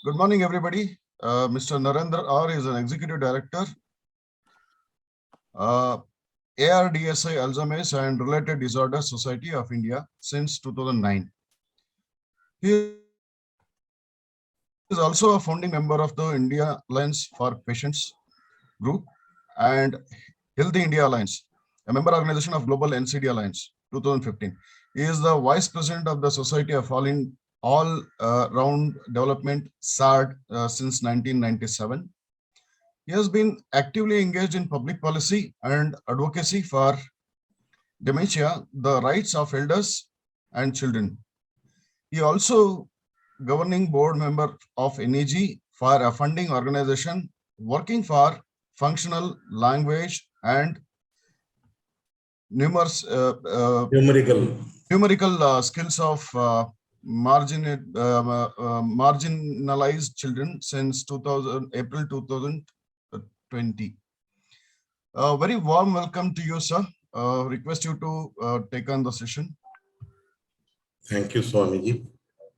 Good morning, everybody. Mr. Narendra R is an Executive Director, ARDSI Alzheimer's and Related Disorders Society of India since 2009. He is also a founding member of the India Alliance for Patients Group and Healthy India Alliance, a member organization of Global NCD Alliance 2015. He is the Vice President of the Society of All Round Development SARD since 1997. He has been actively engaged in public policy and advocacy for dementia, the rights of elders and children. He also governing board member of NEG for a funding organization working for functional language and numerous numerical skills of marginalized children since April 2020. Very warm welcome to you, sir. Request you to take on the session. Thank you, Swamiji.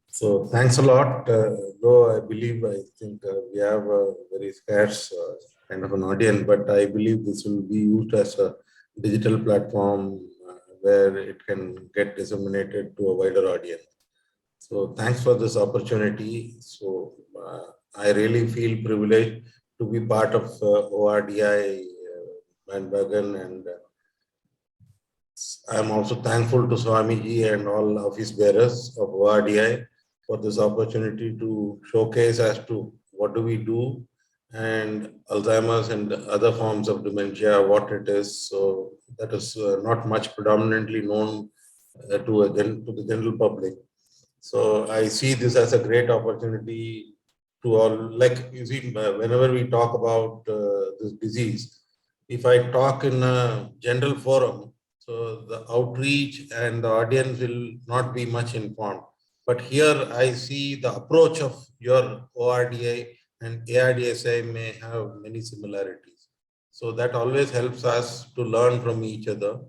So thanks a lot. Though I think we have a very scarce kind of an audience, but I believe this will be used as a digital platform where it can get disseminated to a wider audience. So thanks for this opportunity. So I really feel privileged to be part of ORDI bandwagon, and I'm also thankful to Swamiji and all office bearers of ORDI for this opportunity to showcase as to what do we do and Alzheimer's and other forms of dementia, what it is. So that is not much predominantly known to the general public. So I see this as a great opportunity to all, like you see, whenever we talk about this disease, if I talk in a general forum, so the outreach and the audience will not be much informed. But here I see the approach of your ORDI and ARDSI may have many similarities. So that always helps us to learn from each other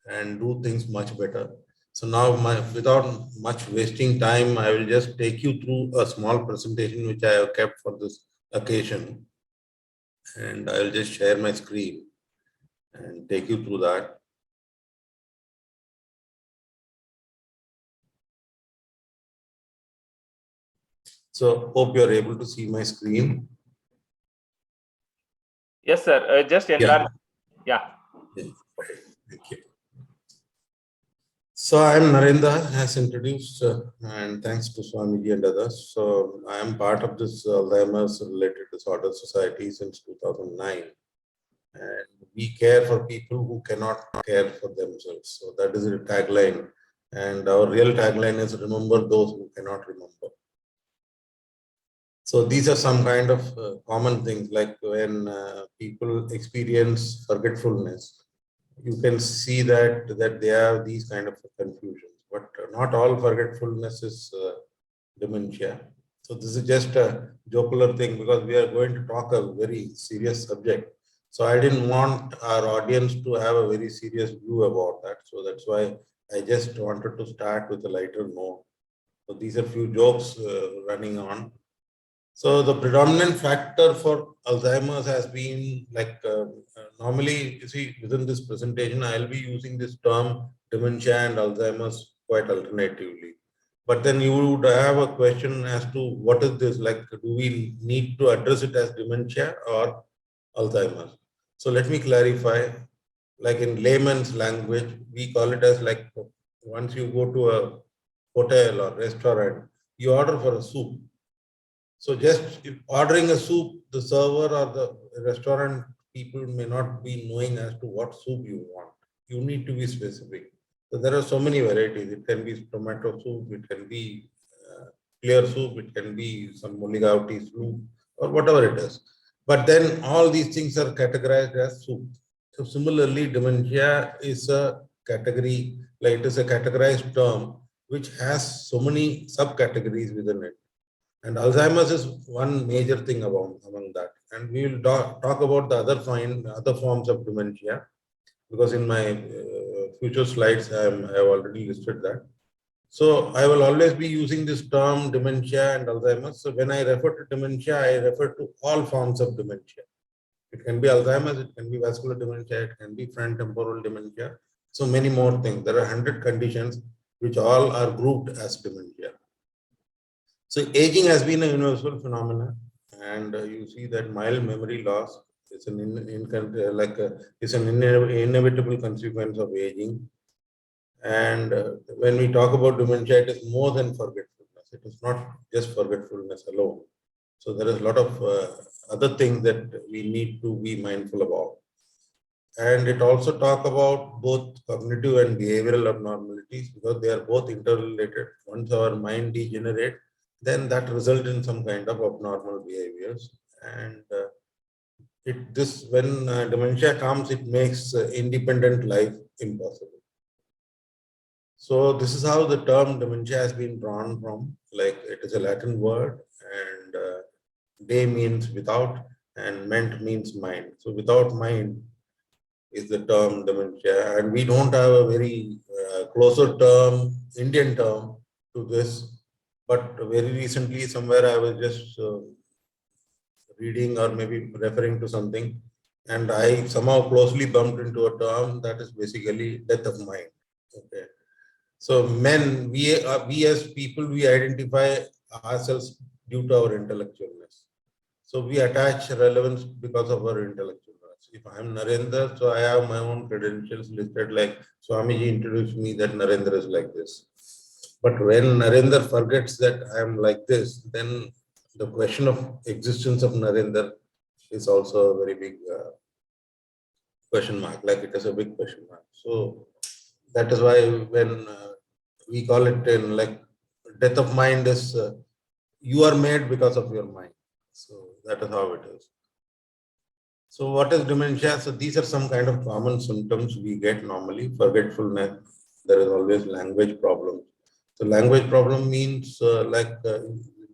and do things much better. So now, without much wasting time, I will just take you through a small presentation which I have kept for this occasion. And I will just share my screen and take you through that. So hope you are able to see my screen. Yes, sir. Just enlarge. Yeah. Thank you. So I am Narendra, as introduced, and thanks to Swamiji and others. So I am part of this Alzheimer's Related Disorder Society since 2009. And we care for people who cannot care for themselves. So that is the tagline. And our real tagline is remember those who cannot remember. So these are some kind of common things, like when people experience forgetfulness, you can see that they have these kind of confusions, but not all forgetfulness is dementia. So this is just a jocular thing because we are going to talk a very serious subject. So I didn't want our audience to have a very serious view about that. So that's why I just wanted to start with a lighter note. So these are few jokes running on. So the predominant factor for Alzheimer's has been like, normally, you see, within this presentation, I'll be using this term dementia and Alzheimer's quite alternatively. But then you would have a question as to what is this, like, do we need to address it as dementia or Alzheimer's? So let me clarify, like in layman's language, we call it as like, once you go to a hotel or restaurant, you order for a soup. So just ordering a soup, the server or the restaurant people may not be knowing as to what soup you want. You need to be specific. So there are so many varieties. It can be tomato soup, it can be clear soup, it can be some mulligauti soup or whatever it is. But then all these things are categorized as soup. So similarly, dementia is a category, like it is a categorized term which has so many subcategories within it. And Alzheimer's is one major thing among that. And we will talk about the other forms of dementia, because in my future slides, I have already listed that. So I will always be using this term dementia and Alzheimer's. So when I refer to dementia, I refer to all forms of dementia. It can be Alzheimer's, it can be vascular dementia, it can be frontotemporal dementia. So many more things. There are 100 conditions which all are grouped as dementia. So aging has been a universal phenomenon, and you see that mild memory loss is an inevitable consequence of aging. And when we talk about dementia, it is more than forgetfulness. It is not just forgetfulness alone. So there is a lot of other things that we need to be mindful about. And it also talk about both cognitive and behavioral abnormalities because they are both interrelated. Once our mind degenerates, then that result in some kind of abnormal behaviors. And when dementia comes, it makes independent life impossible. So this is how the term dementia has been drawn from. Like it is a Latin word, and de means without, and ment means mind. So without mind is the term dementia, and we don't have a very closer term, Indian term to this. But very recently, somewhere I was just reading or maybe referring to something, and I somehow closely bumped into a term that is basically death of mind. Okay. So we as people, we identify ourselves due to our intellectualness. So we attach relevance because of our intellectualness. If I am Narendra, so I have my own credentials listed, like Swamiji introduced me that Narendra is like this. But when Narendra forgets that I am like this, then the question of existence of Narendra is also a very big question mark, like it is a big question mark. So that is why when we call it in like death of mind is you are made because of your mind. So that is how it is. So what is dementia? So these are some kind of common symptoms we get normally. Forgetfulness. There is always language problem. So language problem means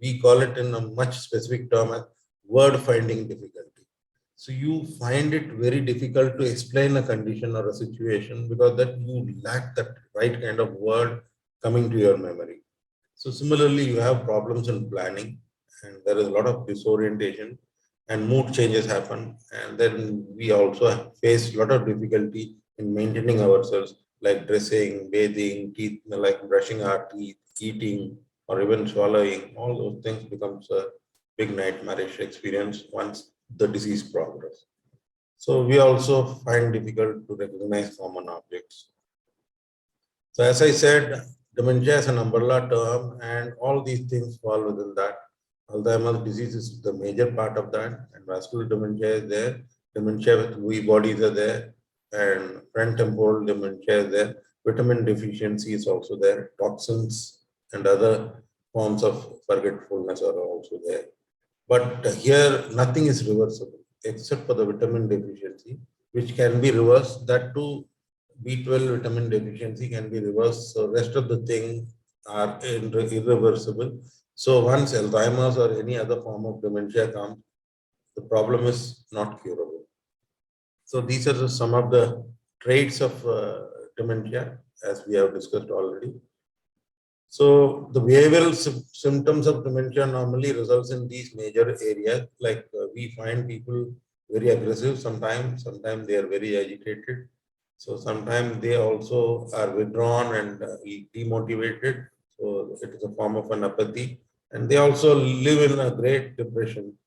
we call it in a much specific term as word finding difficulty. So you find it very difficult to explain a condition or a situation because that you lack that right kind of word coming to your memory. So similarly, you have problems in planning, and there is a lot of disorientation and mood changes happen. And then we also face a lot of difficulty in maintaining ourselves, like dressing, bathing, teeth, like brushing our teeth, eating, or even swallowing. All those things becomes a big nightmarish experience once the disease progress. So we also find difficult to recognize common objects. So as I said, dementia is an umbrella term, and all these things fall within that. Alzheimer's disease is the major part of that, and vascular dementia is there. Dementia with Lewy bodies are there, and frontotemporal dementia is there. Vitamin deficiency is also there. Toxins and other forms of forgetfulness are also there. But here, nothing is reversible except for the vitamin deficiency, which can be reversed. That too, B12 vitamin deficiency can be reversed. So rest of the things are irreversible. So once Alzheimer's or any other form of dementia comes, the problem is not curable. So these are some of the traits of dementia, as we have discussed already. So the behavioral symptoms of dementia normally results in these major areas. Like we find people very aggressive sometimes they are very agitated. So sometimes they also are withdrawn and demotivated. So it is a form of an apathy. And they also live in a great depression.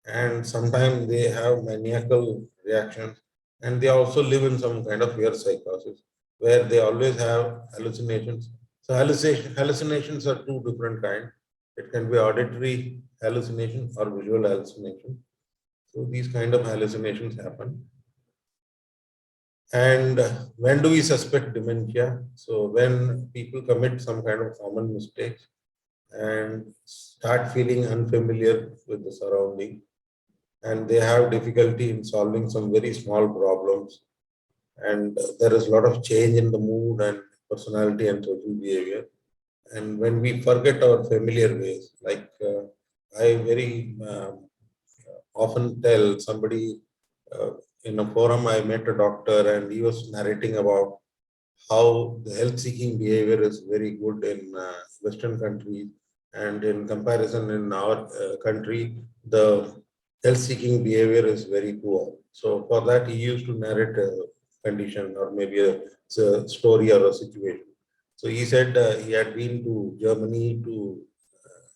And sometimes they have maniacal reactions. And they also live in some kind of fear psychosis where they always have hallucinations. So hallucinations are two different kinds. It can be auditory hallucination or visual hallucination. So these kind of hallucinations happen. And when do we suspect dementia? So when people commit some kind of common mistakes and start feeling unfamiliar with the surrounding, and they have difficulty in solving some very small problems, and there is a lot of change in the mood and personality and social behavior. And when we forget our familiar ways, like I very often tell somebody in a forum, I met a doctor and he was narrating about how the health-seeking behavior is very good in Western countries, and in comparison in our country, the health-seeking behavior is very poor. So for that, he used to narrate a condition or maybe a story or a situation. So he said he had been to Germany to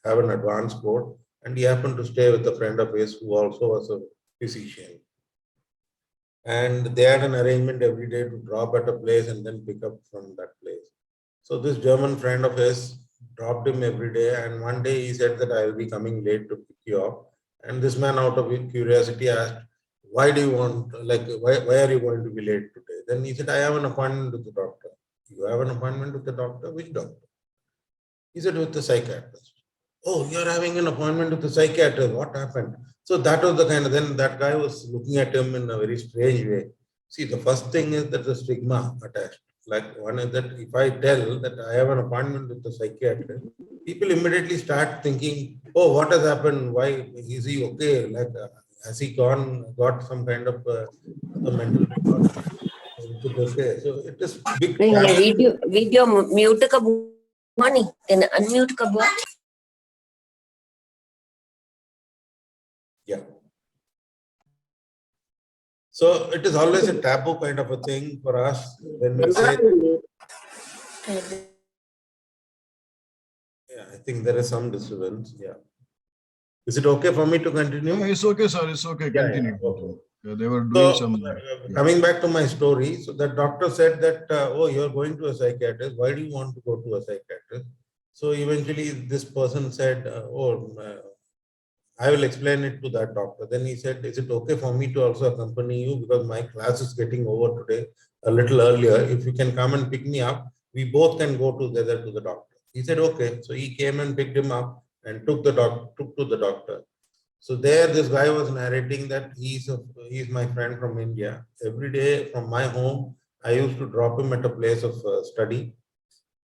have an advanced course, and he happened to stay with a friend of his who also was a physician. And they had an arrangement every day to drop at a place and then pick up from that place. So this German friend of his dropped him every day, and one day he said that I will be coming late to pick you up. And this man, out of curiosity, asked, why do you want, like, why are you going to be late today? Then he said, I have an appointment with the doctor. You have an appointment with the doctor? Which doctor? He said, with the psychiatrist. Oh, you're having an appointment with the psychiatrist. What happened? So that was the kind of, then that guy was looking at him in a very strange way. See, the first thing is that the stigma attached. Like one is that if I tell that I have an appointment with the psychiatrist, people immediately start thinking, oh, what has happened? Why is he okay? Like, has he got some kind of a mental disorder? Is it okay? So it is big. नहीं ये video mute का हुआ नहीं तेने unmute कब हुआ Yeah. So it is always a taboo kind of a thing for us when we say, yeah, I think there is some disturbance. Yeah. Is it okay for me to continue? No, it's okay, sir. It's okay. Yeah, Continue. okay. Yeah, they were doing So, some. coming back to my story, so the doctor said that, oh, you're going to a psychiatrist. Why do you want to go to a psychiatrist? So eventually this person said, I will explain it to that doctor. Then he said, is it okay for me to also accompany you, because my class is getting over today a little earlier. If you can come and pick me up, we both can go together to the doctor. He said, okay. So he came and picked him up and took to the doctor. So there, this guy was narrating that he's my friend from India. Every day from my home, I used to drop him at a place of study.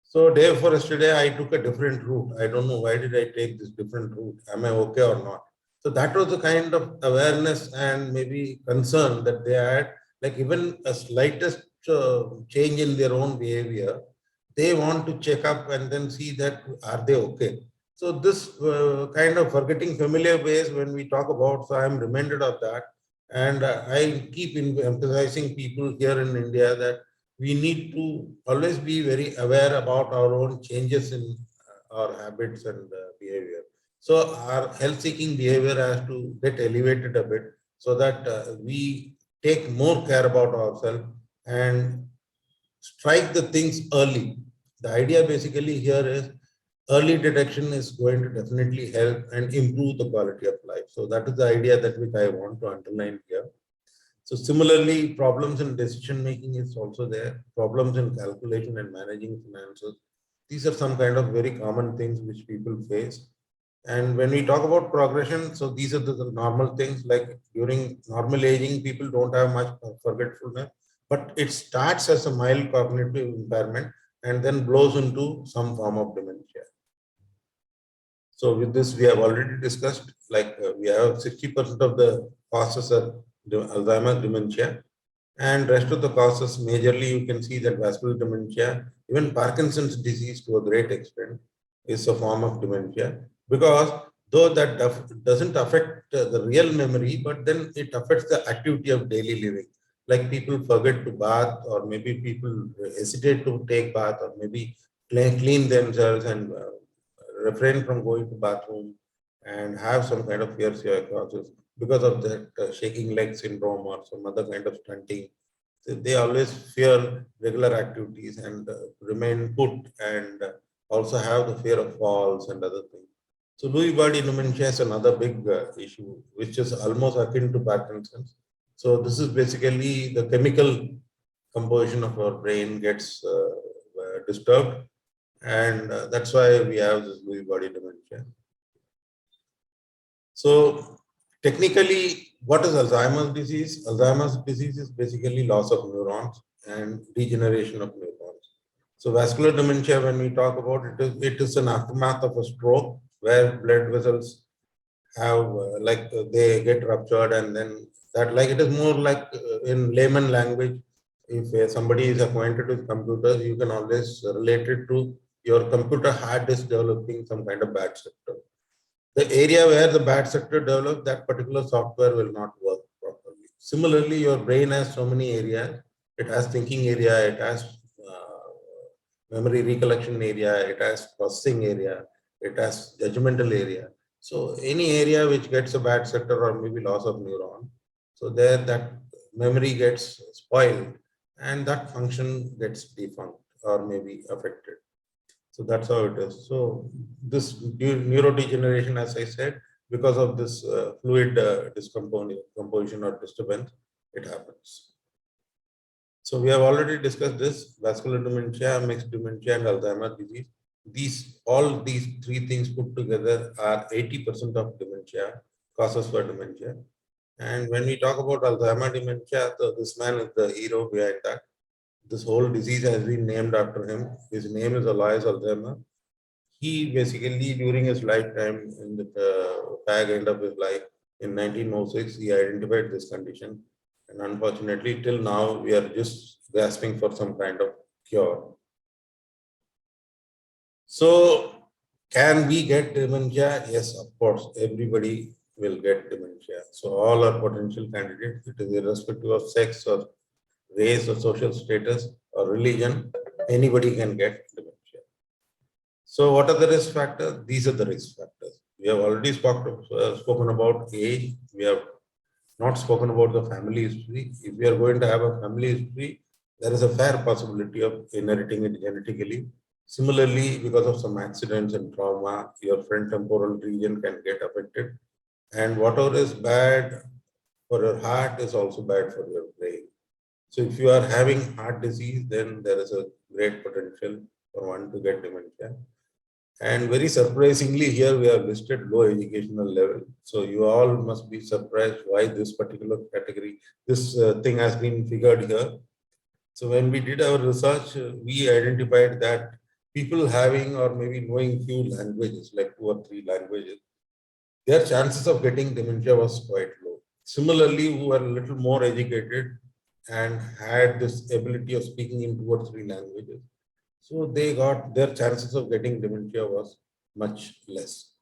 So day before yesterday, I took a different route. I don't know why did I take this different route. Am I okay or not? So that was the kind of awareness and maybe concern that they had. Like even a slightest change in their own behavior, they want to check up and then see that are they okay. So this kind of forgetting familiar ways when we talk about, so I am reminded of that. And I keep emphasizing people here in India that we need to always be very aware about our own changes in our habits and behavior. So our health-seeking behavior has to get elevated a bit so that we take more care about ourselves and strike the things early. The idea basically here is early detection is going to definitely help and improve the quality of life. So that is the idea that which I want to underline here. So similarly, problems in decision making is also there. Problems in calculation and managing finances. These are some kind of very common things which people face. And when we talk about progression, so these are the normal things, like during normal aging, people don't have much forgetfulness, but it starts as a mild cognitive impairment and then blows into some form of dementia. So with this, we have already discussed, like we have 60% of the causes are Alzheimer's dementia, and rest of the causes majorly you can see that vascular dementia, even Parkinson's disease to a great extent is a form of dementia, because though that doesn't affect the real memory, but then it affects the activity of daily living. Like people forget to bath, or maybe people hesitate to take bath, or maybe clean themselves and refrain from going to bathroom and have some kind of fear psychosis because of that shaking leg syndrome or some other kind of stunting. So they always fear regular activities and remain put, and also have the fear of falls and other things. So Lewy body dementia is another big issue, which is almost akin to Parkinson's. So this is basically the chemical composition of our brain gets disturbed, and that's why we have this Lewy body dementia. So technically, what is Alzheimer's disease? Alzheimer's disease is basically loss of neurons and degeneration of neurons. So vascular dementia, when we talk about it, it is an aftermath of a stroke where blood vessels have they get ruptured, and then that, like, it is more like in layman language, if somebody is acquainted with computers, you can always relate it to your computer hard disk developing some kind of bad sector. The area where the bad sector develops, that particular software will not work properly. Similarly, your brain has so many areas. It has thinking area, it has memory recollection area, it has processing area, it has judgmental area. So any area which gets a bad sector or maybe loss of neuron, so there that memory gets spoiled and that function gets defunct or maybe affected. So that's how it is. So this neurodegeneration, as I said, because of this fluid decomposition or disturbance, it happens. So we have already discussed this: vascular dementia, mixed dementia, and Alzheimer's disease. All these three things put together are 80% of dementia, causes for dementia. And when we talk about Alzheimer's dementia, this man is the hero behind that. This whole disease has been named after him. His name is Alois Alzheimer. He basically, during his lifetime, in the fag end of his life, in 1906, he identified this condition. And unfortunately, till now, we are just grasping for some kind of cure. So, can we get dementia? Yes, of course, everybody will get dementia. So, all are potential candidates. It is irrespective of sex or race or social status or religion, anybody can get dementia. So what are the risk factors? These are the risk factors. We have already spoken about age. We have not spoken about the family history. If we are going to have a family history, there is a fair possibility of inheriting it genetically. Similarly, because of some accidents and trauma, your frontotemporal region can get affected. And whatever is bad for your heart is also bad for your brain. So if you are having heart disease, then there is a great potential for one to get dementia. And very surprisingly, here we have listed low educational level. So you all must be surprised why this particular category, this thing has been figured here. So when we did our research, we identified that people having or maybe knowing few languages, like 2 or 3 languages, their chances of getting dementia was quite low. Similarly, who are a little more educated and had this ability of speaking in 2 or 3 languages, so they got, their chances of getting dementia was much less.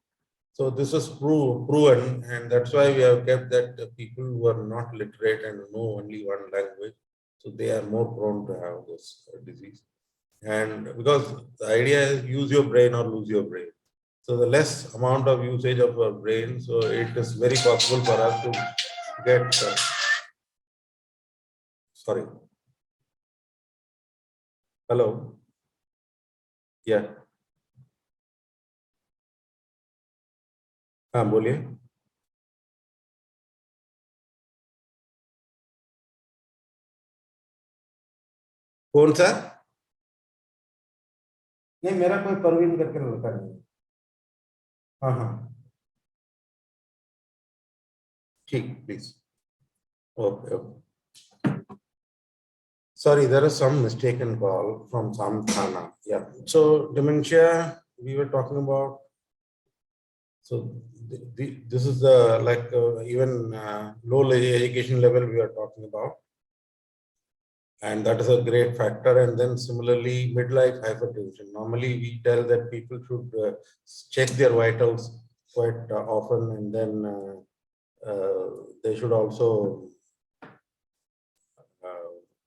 So this was proven, and that's why we have kept that people who are not literate and know only one language, so they are more prone to have this disease. And because the idea is use your brain or lose your brain. So the less amount of usage of our brain, so it is very possible for us to get sorry. Hello. Yeah. हाँ बोलिए. कौन सा? नहीं, मेरा कोई परवीन करके लड़का नहीं. हाँ हाँ. ठीक, please. Okay. Sorry, there is some mistaken call from some Thana. Yeah. So dementia, we were talking about. So this is the even low education level we are talking about, and that is a great factor. And then similarly, midlife hypertension. Normally, we tell that people should check their vitals quite often, and then they should also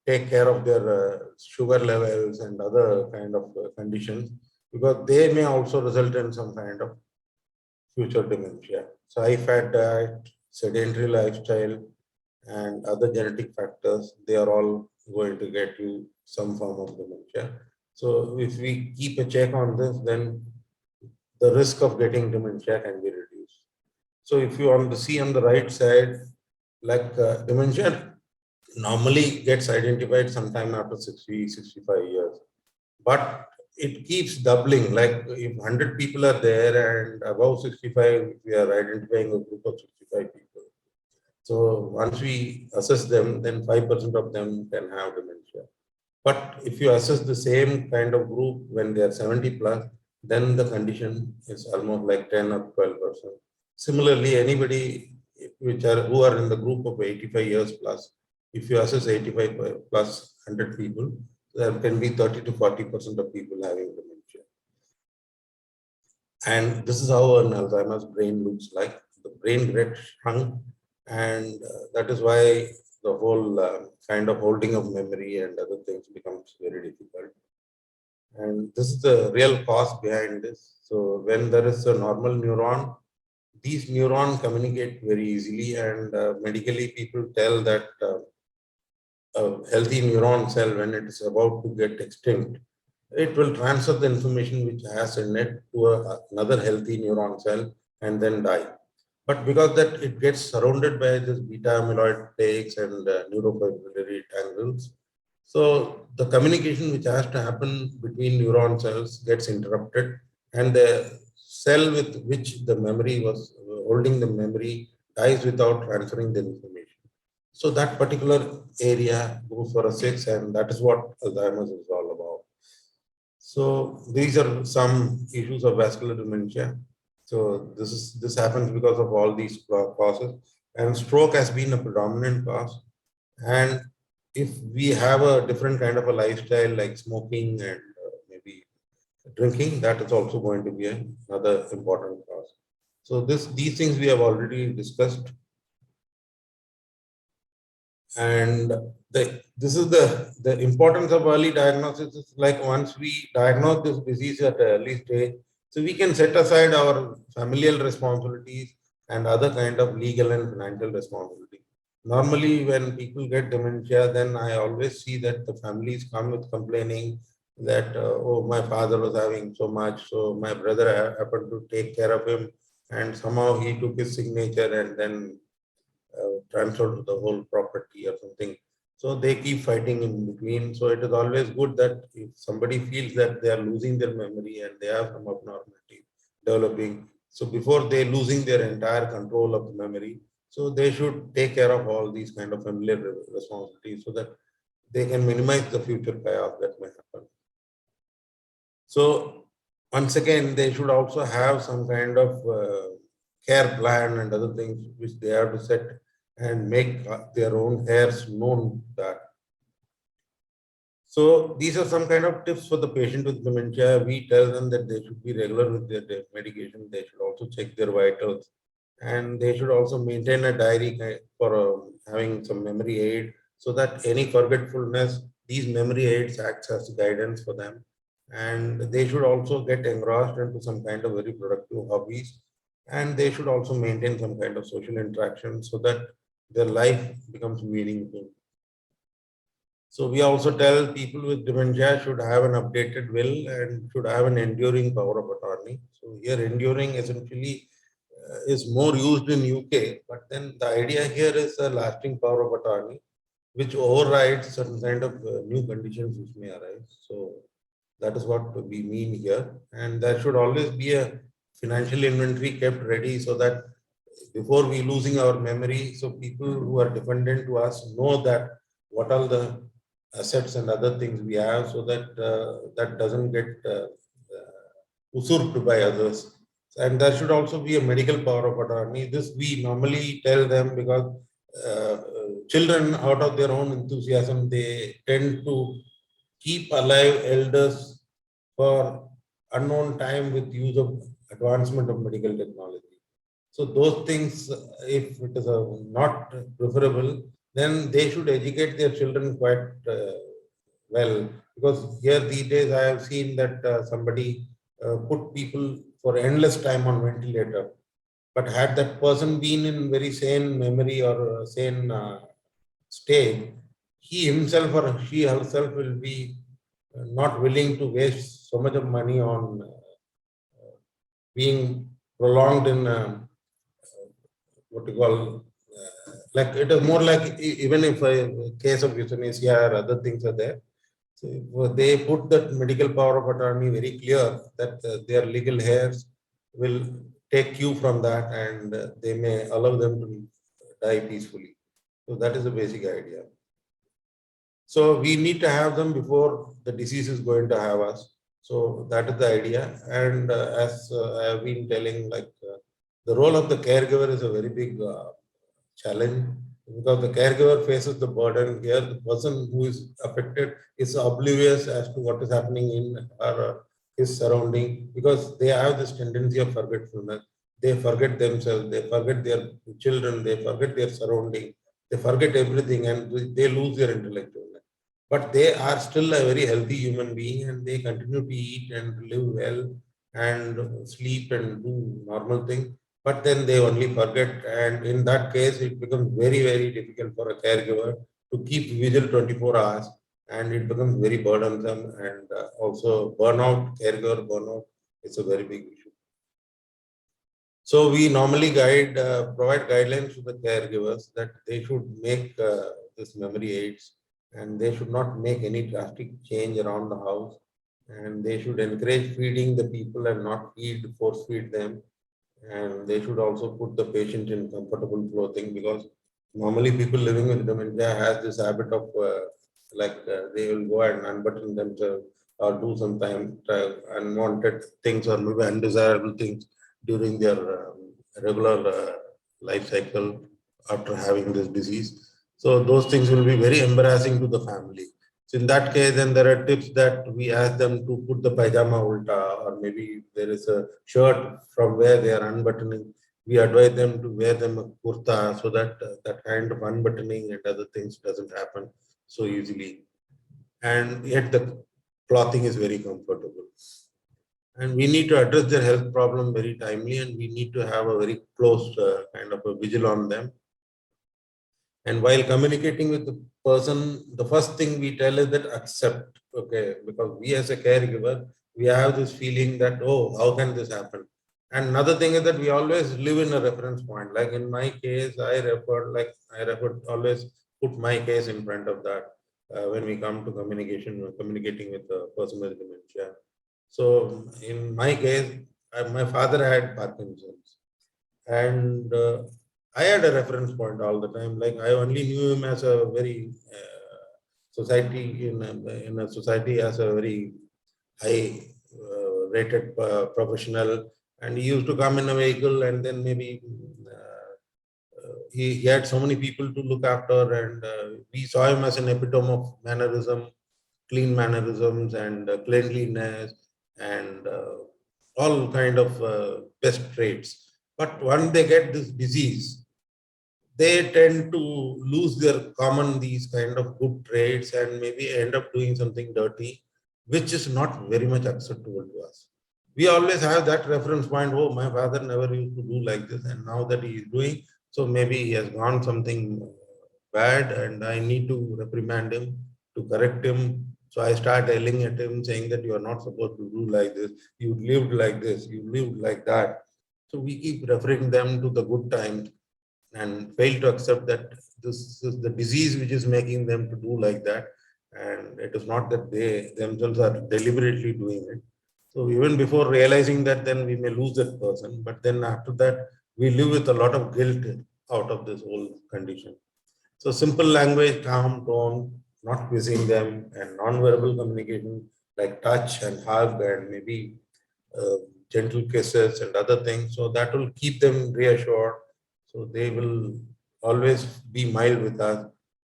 take care of their sugar levels and other kind of conditions, because they may also result in some kind of future dementia. So high fat diet, sedentary lifestyle, and other genetic factors, they are all going to get you some form of dementia. So if we keep a check on this, then the risk of getting dementia can be reduced. So if you want to see on the right side, like dementia normally gets identified sometime after 60, 65 years. But it keeps doubling. Like if 100 people are there and above 65, we are identifying a group of 65 people. So once we assess them, then 5% of them can have dementia. But if you assess the same kind of group when they are 70 plus, then the condition is almost like 10 or 12%. Similarly, anybody who are in the group of 85 years plus, if you assess 85 plus 100 people, there can be 30 to 40% of people having dementia. And this is how an Alzheimer's brain looks like. The brain gets shrunk, and that is why the whole kind of holding of memory and other things becomes very difficult. And this is the real cause behind this. So when there is a normal neuron, these neurons communicate very easily, and medically people tell that a healthy neuron cell, when it is about to get extinct, it will transfer the information which has in it to another healthy neuron cell and then die. But because that it gets surrounded by this beta amyloid plaques and neurofibrillary tangles, so the communication which has to happen between neuron cells gets interrupted, and the cell with which the memory was holding the memory dies without transferring the information. So that particular area goes for a 6, and that is what Alzheimer's is all about. So these are some issues of vascular dementia. So this happens because of all these causes, and stroke has been a predominant cause. And if we have a different kind of a lifestyle like smoking and maybe drinking, that is also going to be another important cause. So these things we have already discussed. And this is the importance of early diagnosis. Is like once we diagnose this disease at an early stage, so we can set aside our familial responsibilities and other kind of legal and financial responsibility. Normally, when people get dementia, then I always see that the families come with complaining that, oh, my father was having so much, so my brother happened to take care of him, and somehow he took his signature and then transferred to the whole property or something. So they keep fighting in between. So it is always good that if somebody feels that they are losing their memory and they have some abnormality developing, so before they losing their entire control of the memory, so they should take care of all these kind of familiar responsibilities so that they can minimize the future chaos that may happen. So once again, they should also have some kind of care plan and other things which they have to set and make their own heirs known that. So these are some kind of tips for the patient with dementia. We tell them that they should be regular with their medication. They should also check their vitals, and they should also maintain a diary for having some memory aid, so that any forgetfulness, these memory aids acts as guidance for them. And they should also get engrossed into some kind of very productive hobbies, and they should also maintain some kind of social interaction so that their life becomes meaningful. So we also tell people with dementia should have an updated will and should have an enduring power of attorney. So here enduring essentially is more used in UK, but then the idea here is a lasting power of attorney, which overrides certain kind of new conditions which may arise. So that is what we mean here. And there should always be a financial inventory kept ready so that before we losing our memory, so people who are dependent to us know that what are the assets and other things we have, so that that doesn't get usurped by others. And there should also be a medical power of attorney. This we normally tell them because children, out of their own enthusiasm, they tend to keep alive elders for unknown time with use of advancement of medical technology. So those things, if it is not preferable, then they should educate their children quite well. Because here these days I have seen that somebody put people for endless time on ventilator. But had that person been in very sane memory or sane state, he himself or she herself will be not willing to waste so much of money on being prolonged in what you call, like it is more like even if a case of euthanasia or other things are there, so they put that medical power of attorney very clear that their legal heirs will take cue from that, and they may allow them to die peacefully. So that is the basic idea. So we need to have them before the disease is going to have us. So that is the idea. And as I have been telling, like the role of the caregiver is a very big challenge. because the caregiver faces the burden. Here, the person who is affected is oblivious as to what is happening in her or his surrounding, because they have this tendency of forgetfulness. They forget themselves, they forget their children, they forget their surrounding, they forget everything, and they lose their intellectualness. But they are still a very healthy human being, and they continue to eat and live well and sleep and do normal things, but then they only forget. And in that case, it becomes very, very difficult for a caregiver to keep vigil 24 hours, and it becomes very burdensome. And also, burnout, caregiver burnout is a very big issue. So, we normally provide guidelines to the caregivers that they should make this memory aids, and they should not make any drastic change around the house, and they should encourage feeding the people and not force feed them, and they should also put the patient in comfortable clothing, because normally people living with dementia has this habit of they will go and unbutton themselves or do sometimes unwanted things or maybe undesirable things during their regular life cycle after having this disease. So those things will be very embarrassing to the family. So in that case, then there are tips that we ask them to put the pajama ulta, or maybe there is a shirt from where they are unbuttoning. We advise them to wear them a kurta, so that that kind of unbuttoning and other things doesn't happen so easily. And yet the clothing is very comfortable. And we need to address their health problem very timely, and we need to have a very close kind of a vigil on them. And while communicating with the person, the first thing we tell is that accept, okay, because we as a caregiver, we have this feeling that, oh, how can this happen? And another thing is that we always live in a reference point. Like in my case, I always put my case in front of that when we come to communicating with the person with dementia. So in my case, my father had Parkinson's, and I had a reference point all the time. Like I only knew him as a very in a society as a very high rated professional, and he used to come in a vehicle, and then maybe he had so many people to look after, and we saw him as an epitome of mannerism, clean mannerisms, and cleanliness, and all kind of best traits. But when they get this disease, they tend to lose these kind of good traits, and maybe end up doing something dirty, which is not very much acceptable to us. We always have that reference point, oh, my father never used to do like this, and now that he is doing, so maybe he has gone something bad, and I need to reprimand him, to correct him. So I start yelling at him, saying that you are not supposed to do like this, you lived like this, you lived like that. So we keep referring them to the good times, and fail to accept that this is the disease which is making them to do like that, and it is not that they themselves are deliberately doing it. So even before realizing that, then we may lose that person, but then after that we live with a lot of guilt out of this whole condition. So simple language, calm tone, not quizzing them, and non-verbal communication like touch and hug and maybe gentle kisses and other things, so that will keep them reassured. So they will always be mild with us,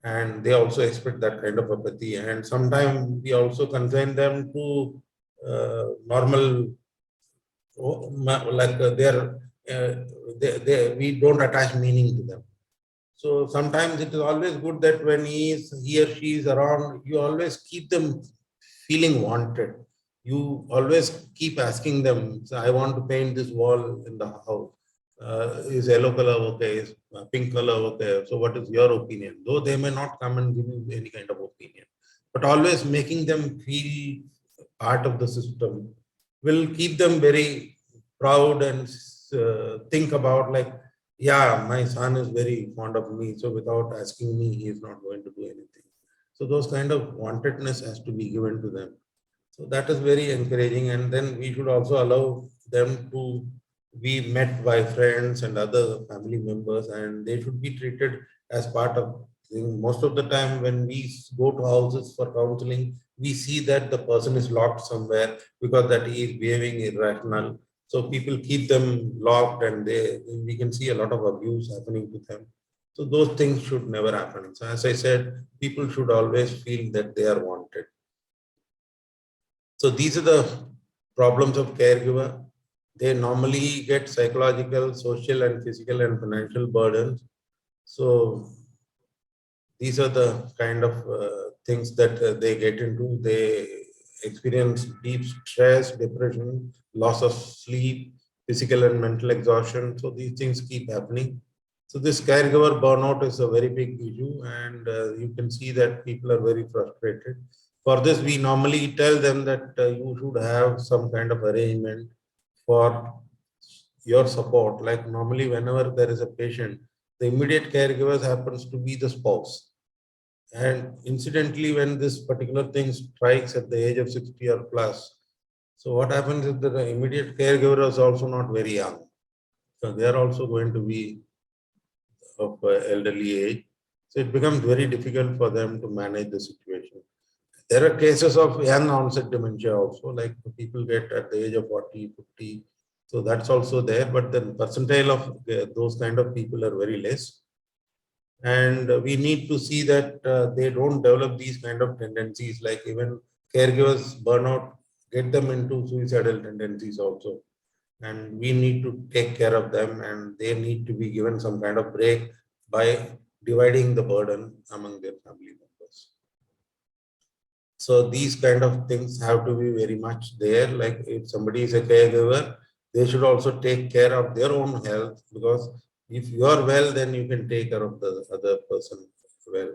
and they also expect that kind of apathy. And sometimes we also consign them to normal, we don't attach meaning to them. So sometimes it is always good that when he or she is around, you always keep them feeling wanted. You always keep asking them, so I want to paint this wall in the house. Is yellow color okay? Is pink color okay? So what is your opinion? Though they may not come and give you any kind of opinion, but always making them feel part of the system will keep them very proud, and think about like, yeah, my son is very fond of me, so without asking me, he is not going to do anything. So those kind of wantedness has to be given to them. So that is very encouraging. And then we should also allow them to be met by friends and other family members, and they should be treated as part of thing. Most of the time when we go to houses for counseling, we see that the person is locked somewhere because that he is behaving irrational. So people keep them locked, and we can see a lot of abuse happening to them. So those things should never happen. So as I said, people should always feel that they are wanted. So these are the problems of caregiver. They normally get psychological, social, and physical and financial burdens. So these are the kind of things that they get into. They experience deep stress, depression, loss of sleep, physical and mental exhaustion. So these things keep happening. So this caregiver burnout is a very big issue, and you can see that people are very frustrated. For this, we normally tell them that you should have some kind of arrangement for your support. Like normally, whenever there is a patient, the immediate caregivers happens to be the spouse. And incidentally, when this particular thing strikes at the age of 60 or plus, so what happens is that the immediate caregiver is also not very young. So they are also going to be of elderly age. So it becomes very difficult for them to manage the situation. There are cases of young onset dementia also, like people get at the age of 40, 50. So that's also there, but the percentile of those kind of people are very less. And we need to see that they don't develop these kind of tendencies, like even caregivers burnout, get them into suicidal tendencies also. And we need to take care of them, and they need to be given some kind of break by dividing the burden among their family members. So these kind of things have to be very much there. Like if somebody is a caregiver, they should also take care of their own health, because if you are well, then you can take care of the other person well.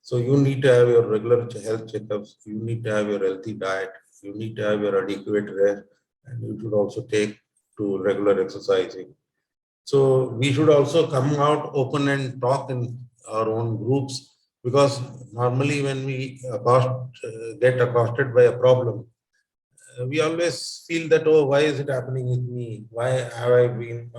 So you need to have your regular health checkups. You need to have your healthy diet. You need to have your adequate rest, and you should also take to regular exercising. So we should also come out open and talk in our own groups, because normally when we get accosted by a problem, we always feel that, oh, why is it happening with me? Why have I been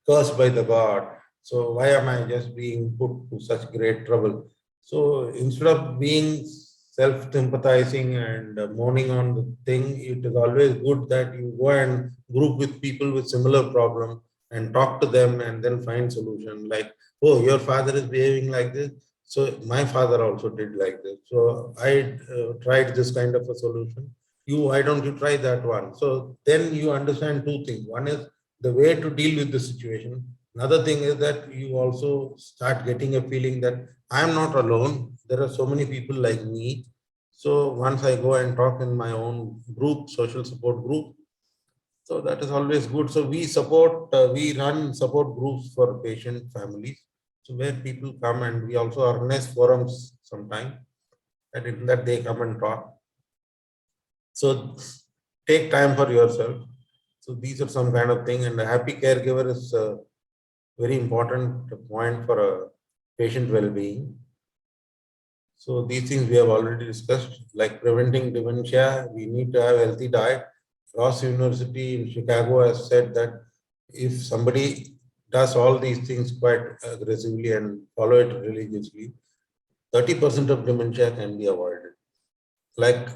cursed by the God? So why am I just being put to such great trouble? So instead of being self-sympathizing and mourning on the thing, it is always good that you go and group with people with similar problem and talk to them and then find solution. Like, oh, your father is behaving like this, so my father also did like this. So I tried this kind of a solution. Why don't you try that one? So then you understand two things. One is the way to deal with the situation. Another thing is that you also start getting a feeling that I'm not alone. There are so many people like me. So once I go and talk in my own group, social support group, so that is always good. So we run support groups for patient families. So where people come, and we also organize forums sometimes, and in that they come and talk. So take time for yourself. So these are some kind of thing, and a happy caregiver is a very important point for a patient well-being. So these things we have already discussed, like preventing dementia, we need to have healthy diet. Ross University in Chicago has said that if somebody does all these things quite aggressively and follow it religiously, 30% of dementia can be avoided. Like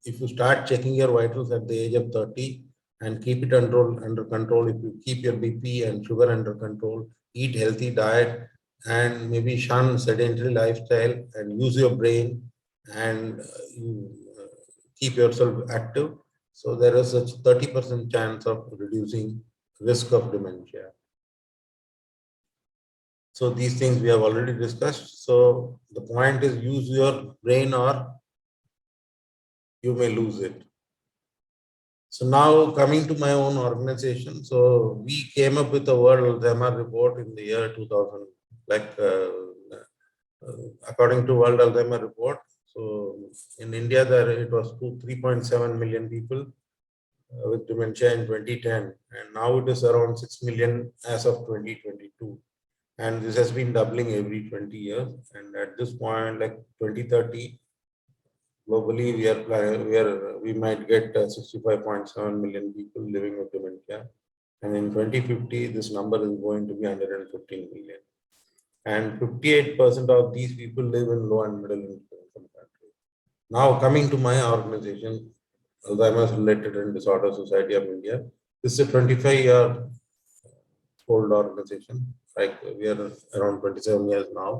if you start checking your vitals at the age of 30 and keep it under control, if you keep your BP and sugar under control, eat healthy diet, and maybe shun sedentary lifestyle and use your brain, and you keep yourself active. So there is a 30% chance of reducing risk of dementia. So these things we have already discussed. So the point is, use your brain or you may lose it. So now coming to my own organization. So we came up with a World Alzheimer report in the year 2000, like according to World Alzheimer report. So in India, there it was 3.7 million people with dementia in 2010, and now it is around 6 million as of 2022. And this has been doubling every 20 years. And at this point, like 2030, globally, we might get 65.7 million people living with dementia. And in 2050, this number is going to be 115 million. And 58% of these people live in low and middle income countries. Now coming to my organization, Alzheimer's Related and Disorder Society of India, this is a 25-year old organization. Like we are around 27 years now.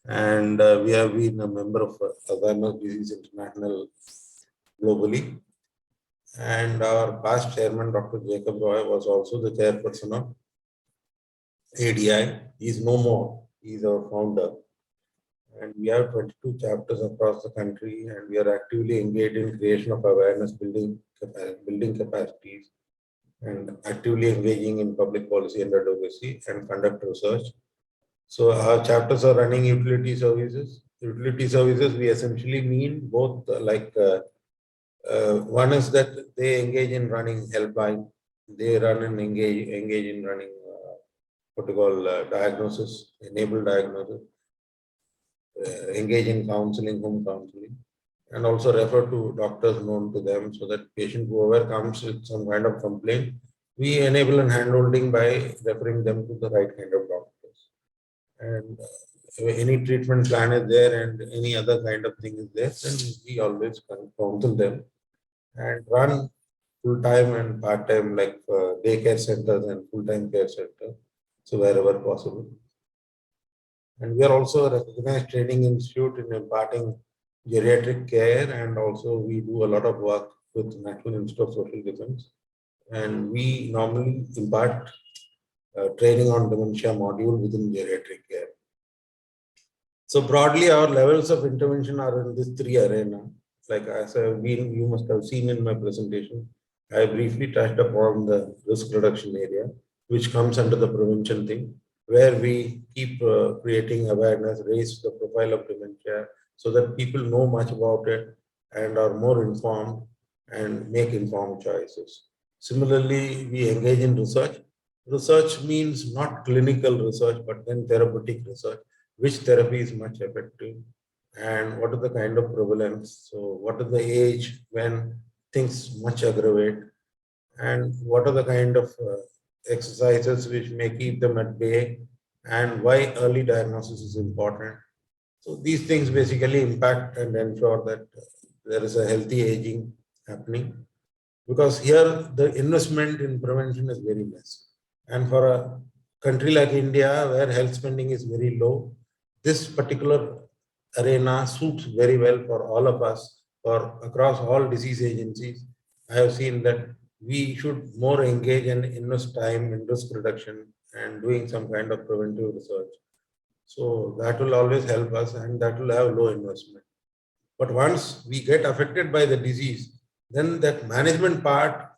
And we have been a member of Alzheimer's Disease International globally. And our past chairman, Dr. Jacob Roy, was also the chairperson of ADI. He is no more. He is our founder. And we have 22 chapters across the country, and we are actively engaged in creation of awareness, building capacities, and actively engaging in public policy and advocacy and conduct research. So our chapters are running utility services. Utility services, we essentially mean both one is that they engage in running helpline. They run and engage in running what you call diagnosis, enable diagnosis, engage in counseling, home counseling, and also refer to doctors known to them so that patient whoever comes with some kind of complaint, we enable and handholding by referring them to the right kind of doctors. And any treatment plan is there and any other kind of thing is there, then we always counsel them and run full-time and part-time like daycare centers and full-time care centers, so wherever possible. And we are also a recognized training institute in imparting geriatric care, and also we do a lot of work with National Institute of Social Defense. And we normally impart training on dementia module within geriatric care. So broadly, our levels of intervention are in these three arenas. Like as you must have seen in my presentation, I briefly touched upon the risk reduction area, which comes under the prevention thing, where we keep creating awareness, raise the profile of dementia so that people know much about it and are more informed and make informed choices. Similarly, we engage in research. Research means not clinical research, but then therapeutic research. Which therapy is much effective and what is the kind of prevalence? So what is the age when things much aggravate, and what are the kind of exercises which may keep them at bay, and why early diagnosis is important. So these things basically impact and ensure that there is a healthy aging happening, because here the investment in prevention is very less. And for a country like India, where health spending is very low, this particular arena suits very well for all of us, or across all disease agencies. I have seen that we should more engage and invest time in risk reduction and doing some kind of preventive research. So that will always help us, and that will have low investment. But once we get affected by the disease, then that management part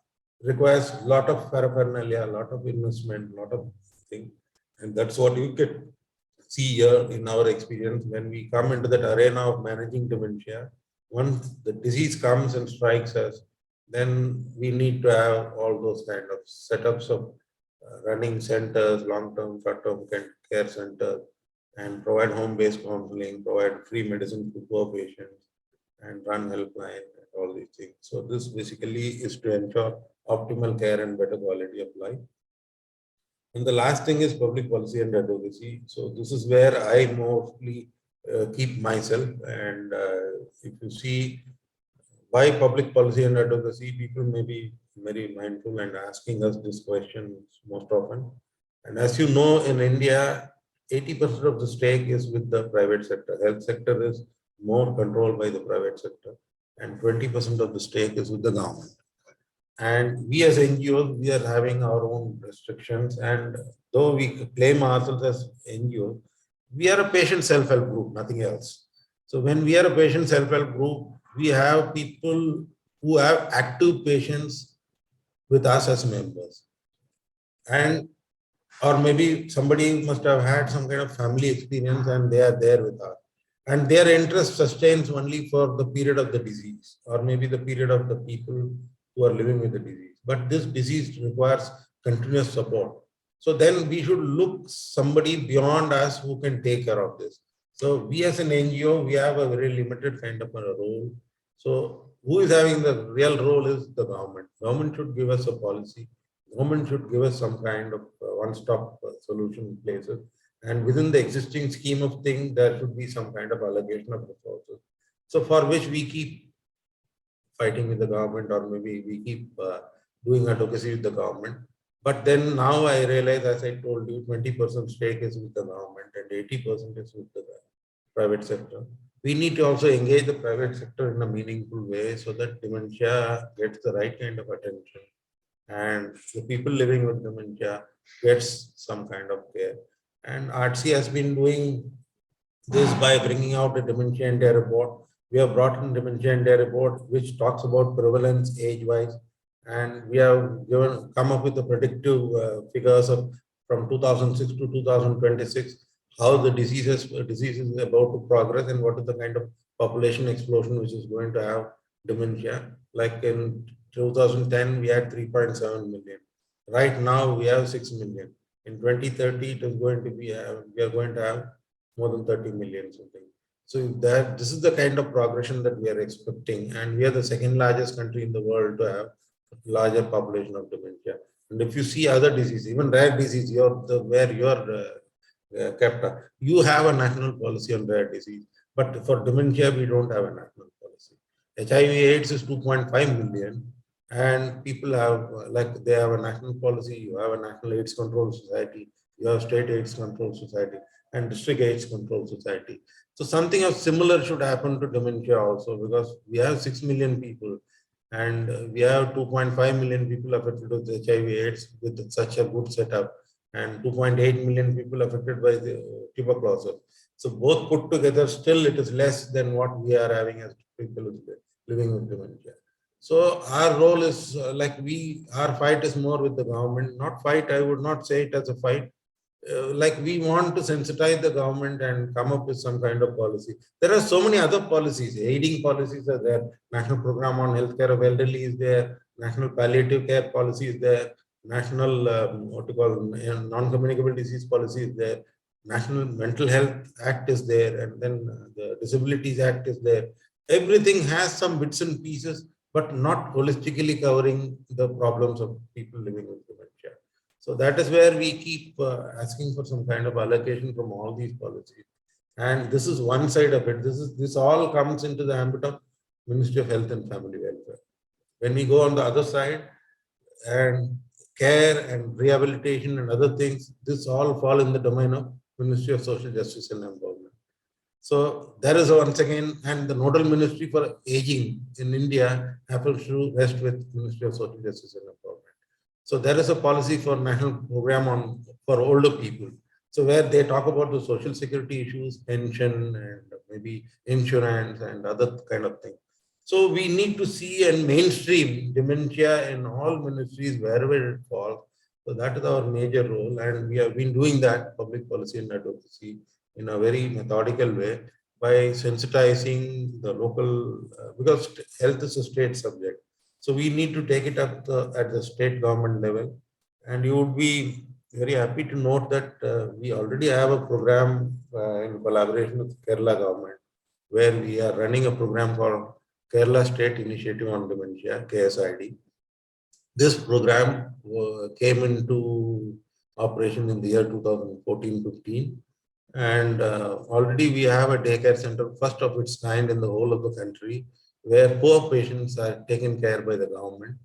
requires a lot of paraphernalia, a lot of investment, a lot of things. And that's what you can see here in our experience when we come into that arena of managing dementia. Once the disease comes and strikes us, then we need to have all those kind of setups of running centers, long-term, short-term care centers, and provide home-based counseling, provide free medicine to poor patients, and run helpline and all these things. So this basically is to ensure optimal care and better quality of life. And the last thing is public policy and advocacy. So this is where I mostly keep myself. And if you see why public policy and advocacy, people may be very mindful and asking us this question most often. And as you know, in India, 80% of the stake is with the private sector. Health sector is more controlled by the private sector, and 20% of the stake is with the government. And we as NGOs, we are having our own restrictions. And though we claim ourselves as NGOs, we are a patient self-help group, nothing else. So when we are a patient self-help group, we have people who have active patients with us as members. And or maybe somebody must have had some kind of family experience and they are there with us. And their interest sustains only for the period of the disease, or maybe the period of the people who are living with the disease. But this disease requires continuous support. So then we should look somebody beyond us who can take care of this. So we as an NGO, we have a very limited kind of a role. So who is having the real role is the government. Government should give us a policy. Government should give us some kind of one-stop solution places. And within the existing scheme of things, there should be some kind of allocation of resources. So for which we keep fighting with the government, or maybe we keep doing advocacy with the government. But then now I realize, as I told you, 20% stake is with the government and 80% is with the private sector. We need to also engage the private sector in a meaningful way so that dementia gets the right kind of attention and the people living with dementia gets some kind of care. And RTC has been doing this by bringing out a dementia India report. We have brought in dementia India report, which talks about prevalence age-wise, and we have come up with the predictive figures of from 2006 to 2026, how the disease is about to progress and what is the kind of population explosion which is going to have dementia. Like in 2010, we had 3.7 million. Right now, we have 6 million. In 2030, it is going to be, we are going to have more than 30 million something. So that this is the kind of progression that we are expecting, and we are the second largest country in the world to have larger population of dementia. And if you see other diseases, even rare disease, where you're kept, you have a national policy on rare disease, but for dementia we don't have a national policy. HIV/AIDS is 2.5 million, and people have they have a national policy. You have a national AIDS control society, you have state AIDS control society, and district AIDS control society. So something of similar should happen to dementia also, because we have 6 million people and we have 2.5 million people affected with HIV/AIDS with such a good setup, and 2.8 million people affected by the tuberculosis. So both put together, still it is less than what we are having as people living with dementia. So our role is our fight is more with the government, not fight. I would not say it as a fight. We want to sensitize the government and come up with some kind of policy. There are so many other policies, aiding policies are there. National Program on Healthcare of Elderly is there. National Palliative Care Policy is there. National Non-Communicable Disease Policy is there. National Mental Health Act is there, and then the Disabilities Act is there. Everything has some bits and pieces, but not holistically covering the problems of people living with dementia. So that is where we keep asking for some kind of allocation from all these policies. And this is one side of it. This all comes into the ambit of Ministry of Health and Family Welfare. When we go on the other side, and care and rehabilitation and other things, this all fall in the domain of Ministry of Social Justice and Empowerment. So there is once again, and the nodal ministry for aging in India happens to rest with Ministry of Social Justice and Empowerment. So there is a policy for national program for older people. So where they talk about the social security issues, pension, and maybe insurance and other kind of thing. So we need to see and mainstream dementia in all ministries wherever it falls. So that is our major role, and we have been doing that, public policy and advocacy, in a very methodical way by sensitizing the local, because health is a state subject. So we need to take it up at the state government level. And you would be very happy to note that we already have a program in collaboration with Kerala government, where we are running a program called Kerala State Initiative on Dementia, KSID. This program came into operation in the year 2014-15. And already we have a daycare center, first of its kind in the whole of the country, where poor patients are taken care by the government,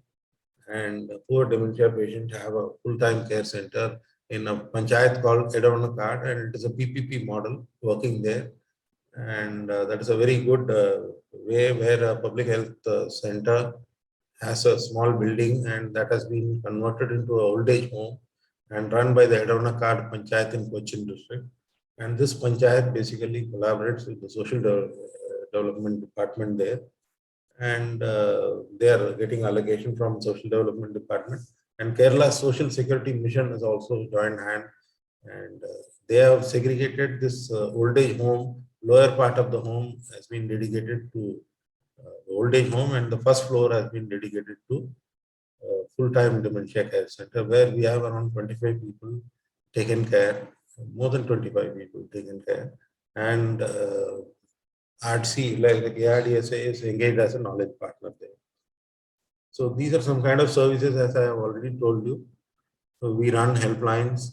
and poor dementia patients have a full-time care center in a panchayat called Edavanakad, and it is a PPP model working there. And that is a very good way where a public health center has a small building, and that has been converted into an old age home and run by the Edavanakad Panchayat in Cochin district. And this panchayat basically collaborates with the social development department there. And they are getting allocation from social development department. And Kerala Social Security Mission has also joined hand. And they have segregated this old age home. Lower part of the home has been dedicated to the old age home, and the first floor has been dedicated to full-time dementia care center, where we have around 25 people taken care, more than 25 people taken care, and RTC, like ARDSA, is engaged as a knowledge partner there. So these are some kind of services, as I have already told you. So we run helplines.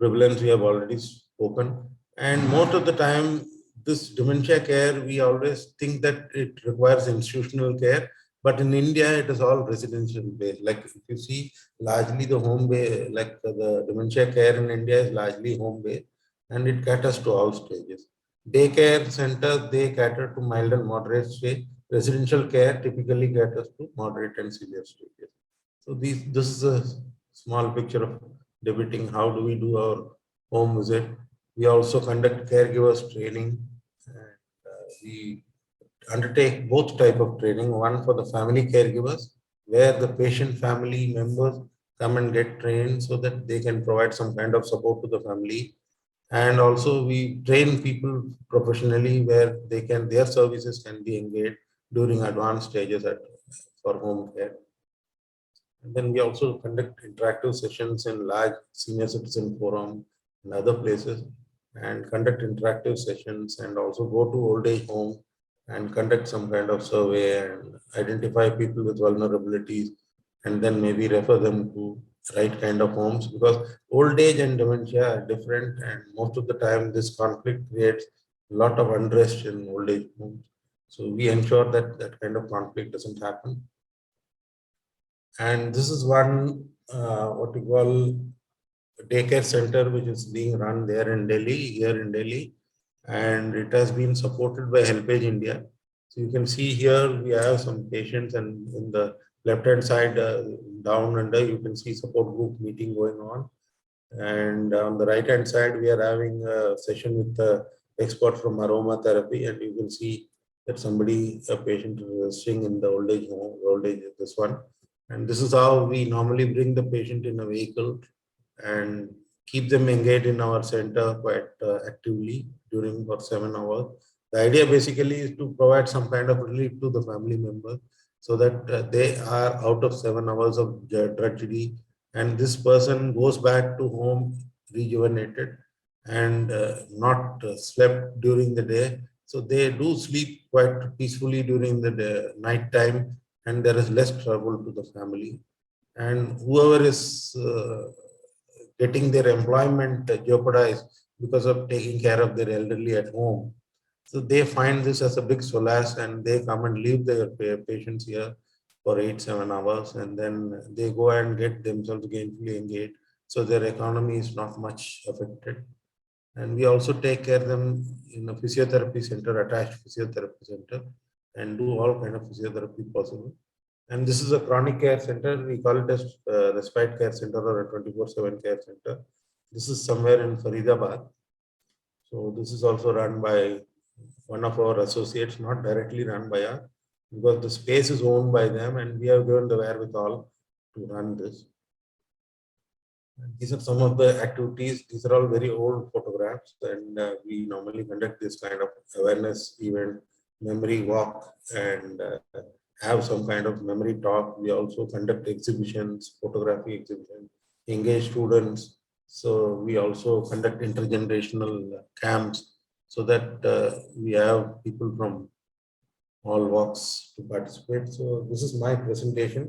Prevalence we have already spoken, and most of the time, this dementia care, we always think that it requires institutional care, But in India, it is all residential based. Like if you see, largely the home based, like the dementia care in India is largely home based, and it caters to all stages. Daycare centers, they cater to mild and moderate stage. Residential care typically caters to moderate and severe stages. So this is a small picture of debating how do we do our home visit. We also conduct caregivers training, and we undertake both type of training. One for the family caregivers, where the patient family members come and get trained so that they can provide some kind of support to the family. And also we train people professionally where their services can be engaged during advanced stages for home care. And then we also conduct interactive sessions in large senior citizen forum and other places, and conduct interactive sessions, and also go to old age home and conduct some kind of survey and identify people with vulnerabilities, and then maybe refer them to right kind of homes, because old age and dementia are different, and most of the time this conflict creates a lot of unrest in old age homes. So we ensure that that kind of conflict doesn't happen. And this is one what we call daycare center, which is being run there in Delhi, here in Delhi, and it has been supported by HelpAge India. So you can see here we have some patients, and in the left hand side down under you can see support group meeting going on, and on the right hand side we are having a session with the expert from aromatherapy, and you can see that a patient is staying in the old age home, this one. And this is how we normally bring the patient in a vehicle and keep them engaged in our center quite actively during for 7 hours. The idea basically is to provide some kind of relief to the family member so that they are out of 7 hours of tragedy, and this person goes back to home rejuvenated and not slept during the day. So they do sleep quite peacefully during the night time, and there is less trouble to the family. And whoever is getting their employment jeopardized because of taking care of their elderly at home, so they find this as a big solace, and they come and leave their patients here for 8-7 hours, and then they go and get themselves gainfully engaged. So their economy is not much affected. And we also take care of them in a physiotherapy center, attached physiotherapy center, and do all kind of physiotherapy possible. And this is a chronic care center. We call it as respite care center or a 24/7 care center. This is somewhere in Faridabad. So this is also run by one of our associates, not directly run by us, because the space is owned by them, and we have given the wherewithal to run this. And these are some of the activities. These are all very old photographs, and we normally conduct this kind of awareness event, memory walk, and have some kind of memory talk. We also conduct exhibitions, photography exhibitions, engage students. So we also conduct intergenerational camps so that we have people from all walks to participate. So this is my presentation.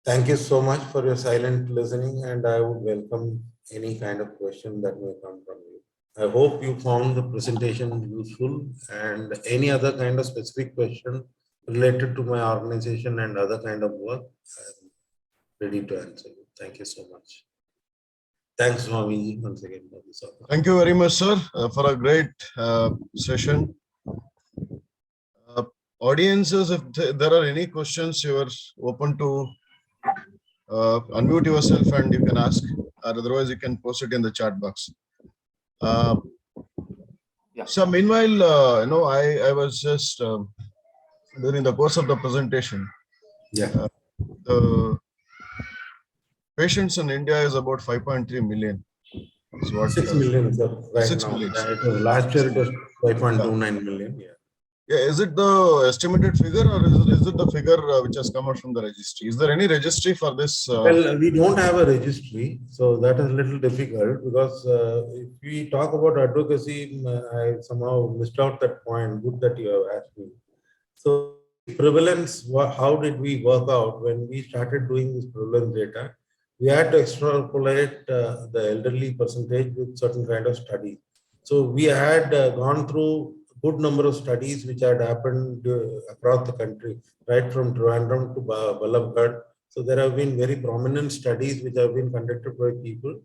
Thank you so much for your silent listening, and I would welcome any kind of question that may come from you. I hope you found the presentation useful, and any other kind of specific question related to my organization and other kind of work, I'm ready to answer you. Thank you so much. Thanks, Swami, once again for this opportunity. Thank you very much, sir, for a great session. Audiences, if there are any questions, you are open to unmute yourself and you can ask, or otherwise you can post it in the chat box. So meanwhile, I was just during the course of the presentation, the patients in India is about 5.3 million. Is what 6 million, sir, right 6 now. million. Last year it was 5.29 million. Yeah, is it the estimated figure, or is it the figure which has come out from the registry? Is there any registry for this? Well, we don't have a registry, so that is a little difficult, because if we talk about advocacy, I somehow missed out that point. Good that you have asked me. So prevalence, how did we work out when we started doing this prevalence data? We had to extrapolate the elderly percentage with certain kind of study. So we had gone through good number of studies which had happened across the country, right from Trivandrum to Balabgad. So there have been very prominent studies which have been conducted by people.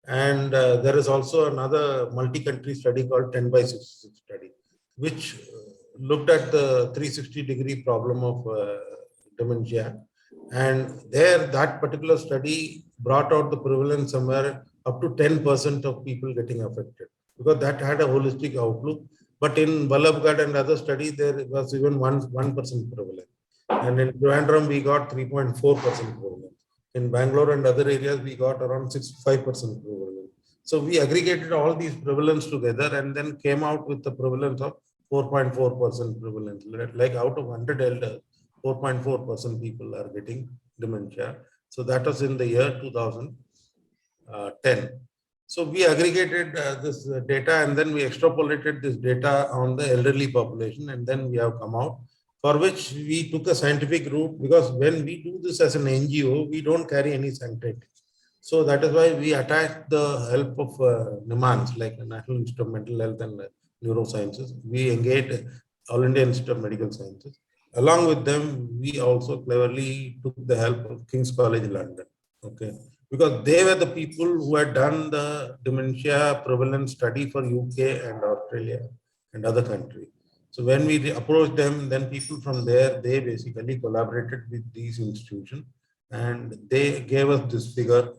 And there is also another multi-country study called 10 by 66 study, which looked at the 360-degree problem of dementia. And there, that particular study brought out the prevalence somewhere up to 10% of people getting affected, because that had a holistic outlook. But in Balabgad and other studies, there was even 1% prevalence. And in Trivandrum, we got 3.4% prevalence. In Bangalore and other areas, we got around 65% prevalence. So we aggregated all these prevalence together and then came out with the prevalence of 4.4% prevalence. Like out of 100 elders, 4.4% people are getting dementia. So that was in the year 2010. So we aggregated this data and then we extrapolated this data on the elderly population, and then we have come out, for which we took a scientific route, because when we do this as an NGO, we don't carry any sanctity. So that is why we attach the help of NIMANS, like the National Institute of Mental Health and Neurosciences. We engaged All India Institute of Medical Sciences. Along with them, we also cleverly took the help of King's College London. Okay, because they were the people who had done the dementia prevalence study for UK and Australia and other countries. So when we approached them, then people from there, they basically collaborated with these institutions and they gave us this figure.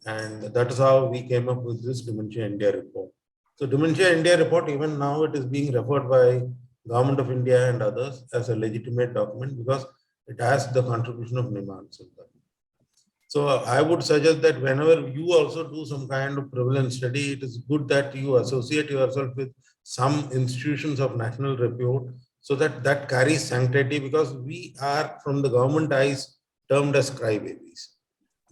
And that is how we came up with this Dementia India report. So Dementia India report, even now it is being referred by Government of India and others as a legitimate document, because it has the contribution of NIMANS in that. So I would suggest that whenever you also do some kind of prevalence study, it is good that you associate yourself with some institutions of national repute, so that that carries sanctity, because we are from the government eyes termed as crybabies.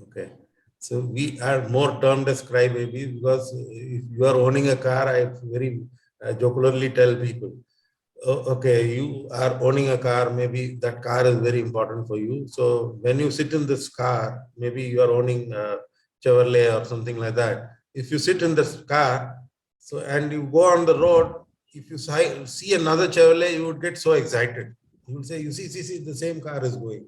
Okay. So we are more termed as crybabies, because if you are owning a car, I very jocularly tell people, okay, you are owning a car, maybe that car is very important for you. So when you sit in this car, maybe you are owning a Chevrolet or something like that. If you sit in this car, so and you go on the road, if you see another Chevrolet, you would get so excited. You will say, you see, the same car is going.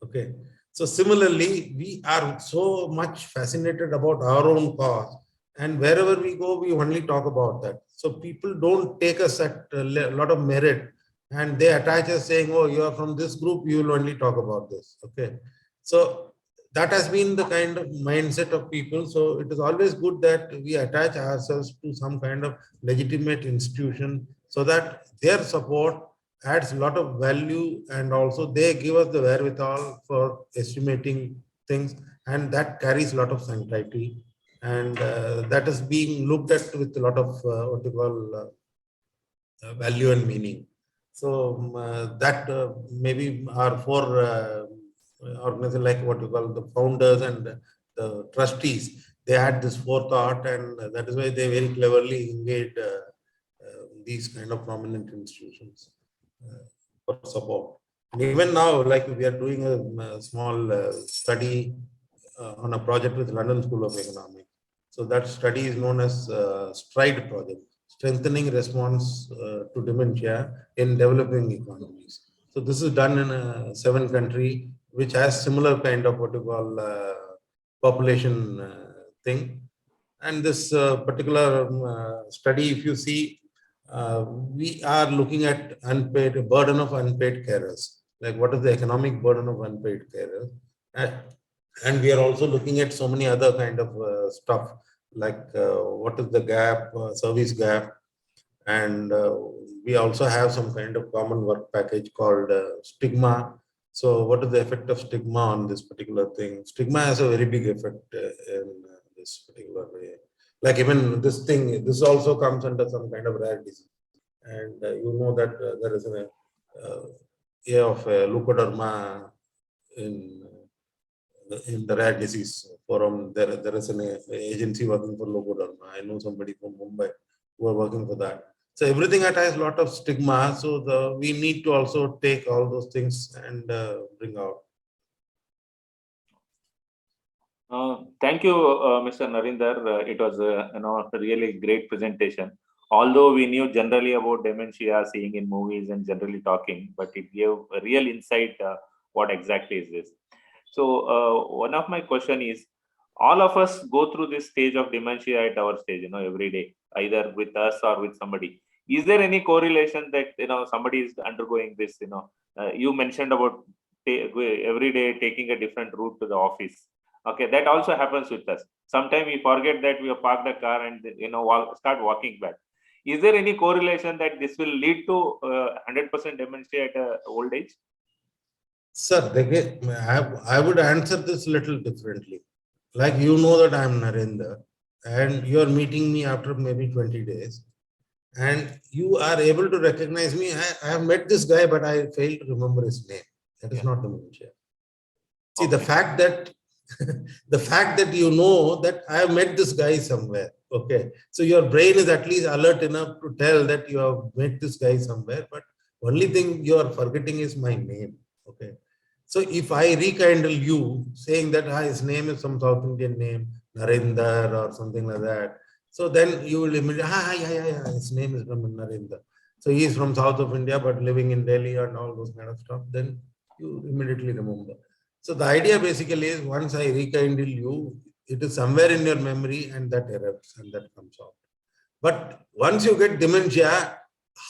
Okay. So similarly, we are so much fascinated about our own cause. And wherever we go, we only talk about that. So people don't take us at a lot of merit, and they attach us saying, oh, you are from this group, you will only talk about this. Okay. So that has been the kind of mindset of people. So it is always good that we attach ourselves to some kind of legitimate institution, so that their support adds a lot of value, and also they give us the wherewithal for estimating things, and that carries a lot of sanctity. And that is being looked at with a lot of what you call value and meaning. So that maybe our four organizations, like what you call the founders and the trustees, they had this forethought, and that is why they very cleverly engaged these kind of prominent institutions for support. And even now, like we are doing a small study on a project with London School of Economics. So that study is known as STRIDE project, Strengthening Response to Dementia in Developing Economies. So this is done in a 7-country, which has similar kind of what you call population thing. And this particular study, if you see, we are looking at unpaid burden of unpaid carers, like what is the economic burden of unpaid carers. And we are also looking at so many other kind of stuff, like what is the gap, service gap. And we also have some kind of common work package called stigma. So what is the effect of stigma on this particular thing? Stigma has a very big effect in this particular way. Like even this thing, this also comes under some kind of rare disease. And you know that there is a of leukoderma in the rare disease forum. There is an agency working for leukoderma. I know somebody from Mumbai who are working for that. So everything has a lot of stigma. So we need to also take all those things and bring out. Thank you, Mr. Narinder. It was a really great presentation. although we knew generally about dementia, seeing in movies and generally talking, but it gave a real insight what exactly is this. So one of my question is, all of us go through this stage of dementia at our stage, every day, either with us or with somebody. Is there any correlation that somebody is undergoing this? You mentioned about every day taking a different route to the office. Okay, that also happens with us. Sometimes we forget that we have parked the car and start walking back. Is there any correlation that this will lead to 100% dementia at old age? Sir, I would answer this little differently. Like, you know that I am Narendra and you are meeting me after maybe 20 days and you are able to recognize me. I have met this guy, but I failed to remember his name. That is not dementia. See, the Okay. fact that the fact that you know that I have met this guy somewhere. Okay. So your brain is at least alert enough to tell that you have met this guy somewhere, but only thing you are forgetting is my name. Okay. So if I rekindle you saying that his name is some South Indian name, Narendra or something like that, so then you will immediately, yeah, his name is Narendra. So he is from south of India, but living in Delhi and all those kind of stuff. Then you immediately remember. So the idea basically is, once I rekindle you, it is somewhere in your memory and that erupts and that comes out. But once you get dementia,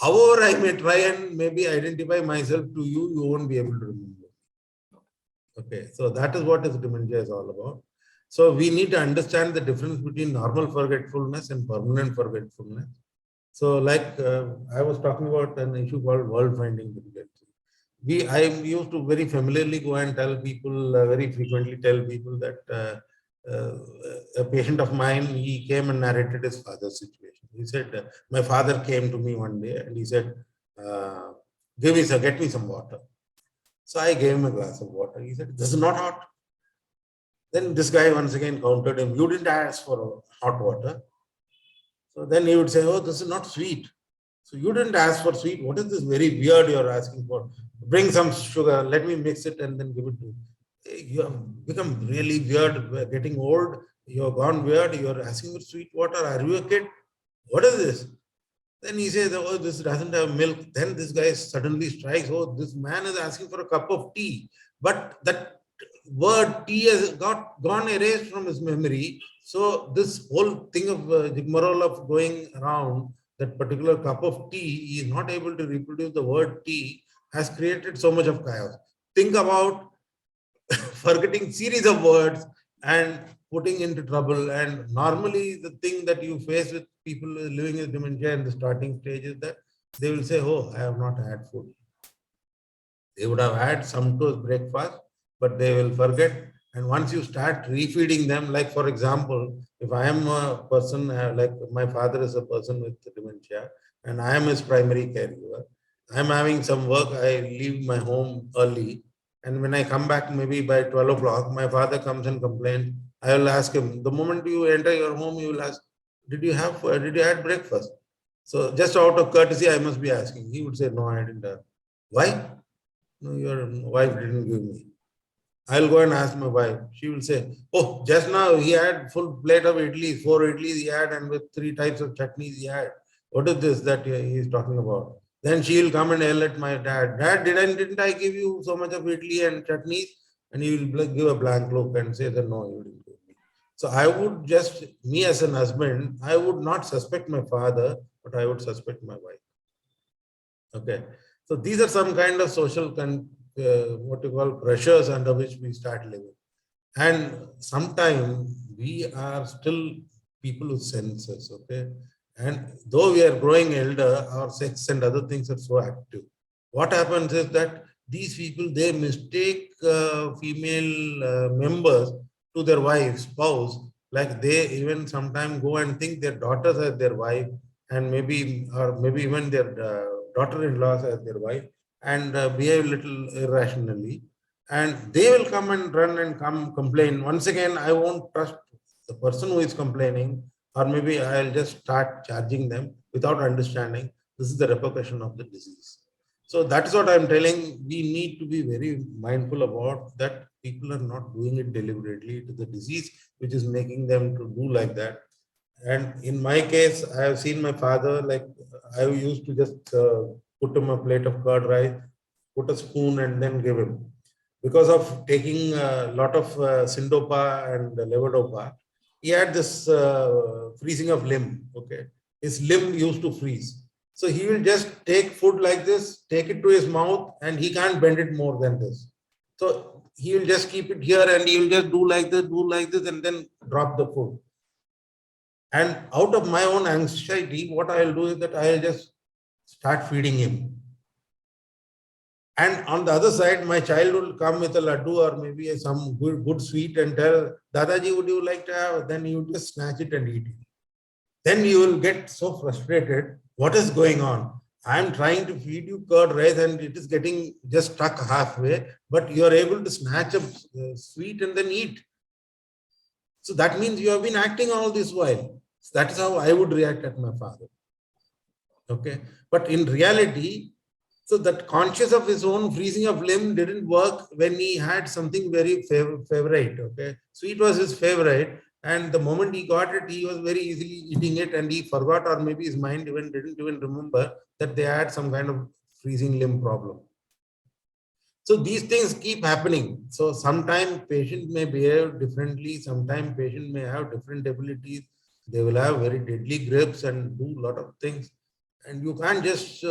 however I may try and maybe identify myself to you, you won't be able to remember. Okay, so that is what is dementia is all about. So we need to understand the difference between normal forgetfulness and permanent forgetfulness. So like I was talking about an issue called world finding difficulty. I used to very familiarly go and tell people, very frequently tell people that a patient of mine, he came and narrated his father's situation. He said, my father came to me one day and he said, get me some water. So I gave him a glass of water. He said, this is not hot. Then this guy once again countered him, you didn't ask for hot water. So then he would say, oh, this is not sweet. So you didn't ask for sweet. What is this very weird you're asking for? Bring some sugar, let me mix it and then give it to you. You have become really weird, we're getting old, you're gone weird, you're asking for sweet water. Are you a kid? What is this? Then he says, oh, this doesn't have milk. Then this guy suddenly strikes, oh, this man is asking for a cup of tea. But that word tea has gone erased from his memory. So this whole thing of rigmarole of going around that particular cup of tea, he is not able to reproduce the word tea, has created so much of chaos. Think about forgetting series of words and putting into trouble. And normally the thing that you face with people living with dementia in the starting stage is that they will say, oh, I have not had food. They would have had some toast breakfast, but they will forget. And once you start refeeding them, like for example, if I am a person, like my father is a person with dementia, and I am his primary caregiver, I'm having some work, I leave my home early. And when I come back, maybe by 12 o'clock, my father comes and complains. I will ask him, the moment you enter your home, you will ask, did you have breakfast? So just out of courtesy, I must be asking. He would say, no, I didn't have. Why? No, your wife didn't give me. I'll go and ask my wife. She will say, oh, just now he had full plate of idlis, 4 idlis he had, and with 3 types of chutneys he had. What is this that he is talking about? Then she will come and yell at my dad. Dad, didn't I give you so much of idli and chutneys? And he will give a blank look and say that no, you didn't give me. So I would just, me as an husband, I would not suspect my father, but I would suspect my wife. Okay. So these are some kind of social, what you call pressures under which we start living. And sometimes we are still people with senses, okay? And though we are growing elder, our sex and other things are so active. What happens is that these people, they mistake female members to their wife, spouse, like they even sometimes go and think their daughters as their wife, and maybe even their daughter-in-laws as their wife, and behave little irrationally. And they will come and run and come complain. Once again, I won't trust the person who is complaining, or maybe I'll just start charging them without understanding this is the repercussion of the disease. So that's what I'm telling. We need to be very mindful about that. People are not doing it deliberately. It is the disease which is making them to do like that. And in my case, I have seen my father, like I used to just put him a plate of curd rice, put a spoon and then give him. Because of taking a lot of Syndopa and Levodopa, he had this freezing of limb, okay? His limb used to freeze. So he will just take food like this, take it to his mouth, and he can't bend it more than this. So he will just keep it here and he will just do like this, and then drop the food. And out of my own anxiety, what I'll do is that I'll just start feeding him. And on the other side, my child will come with a laddu or maybe some good sweet and tell, Dadaji, would you like to have? Then you just snatch it and eat it. Then you will get so frustrated. What is going on? I'm trying to feed you curd rice and it is getting just stuck halfway, but you are able to snatch a sweet and then eat. So that means you have been acting all this while. That is how I would react at my father. Okay. But in reality, so that conscious of his own freezing of limb didn't work when he had something very favorite. Okay. Sweet was his favorite. And the moment he got it, he was very easily eating it and he forgot, or maybe his mind even didn't even remember that they had some kind of freezing limb problem. So these things keep happening. So sometimes patient may behave differently. Sometimes patient may have different abilities. They will have very deadly grips and do a lot of things. And you can't just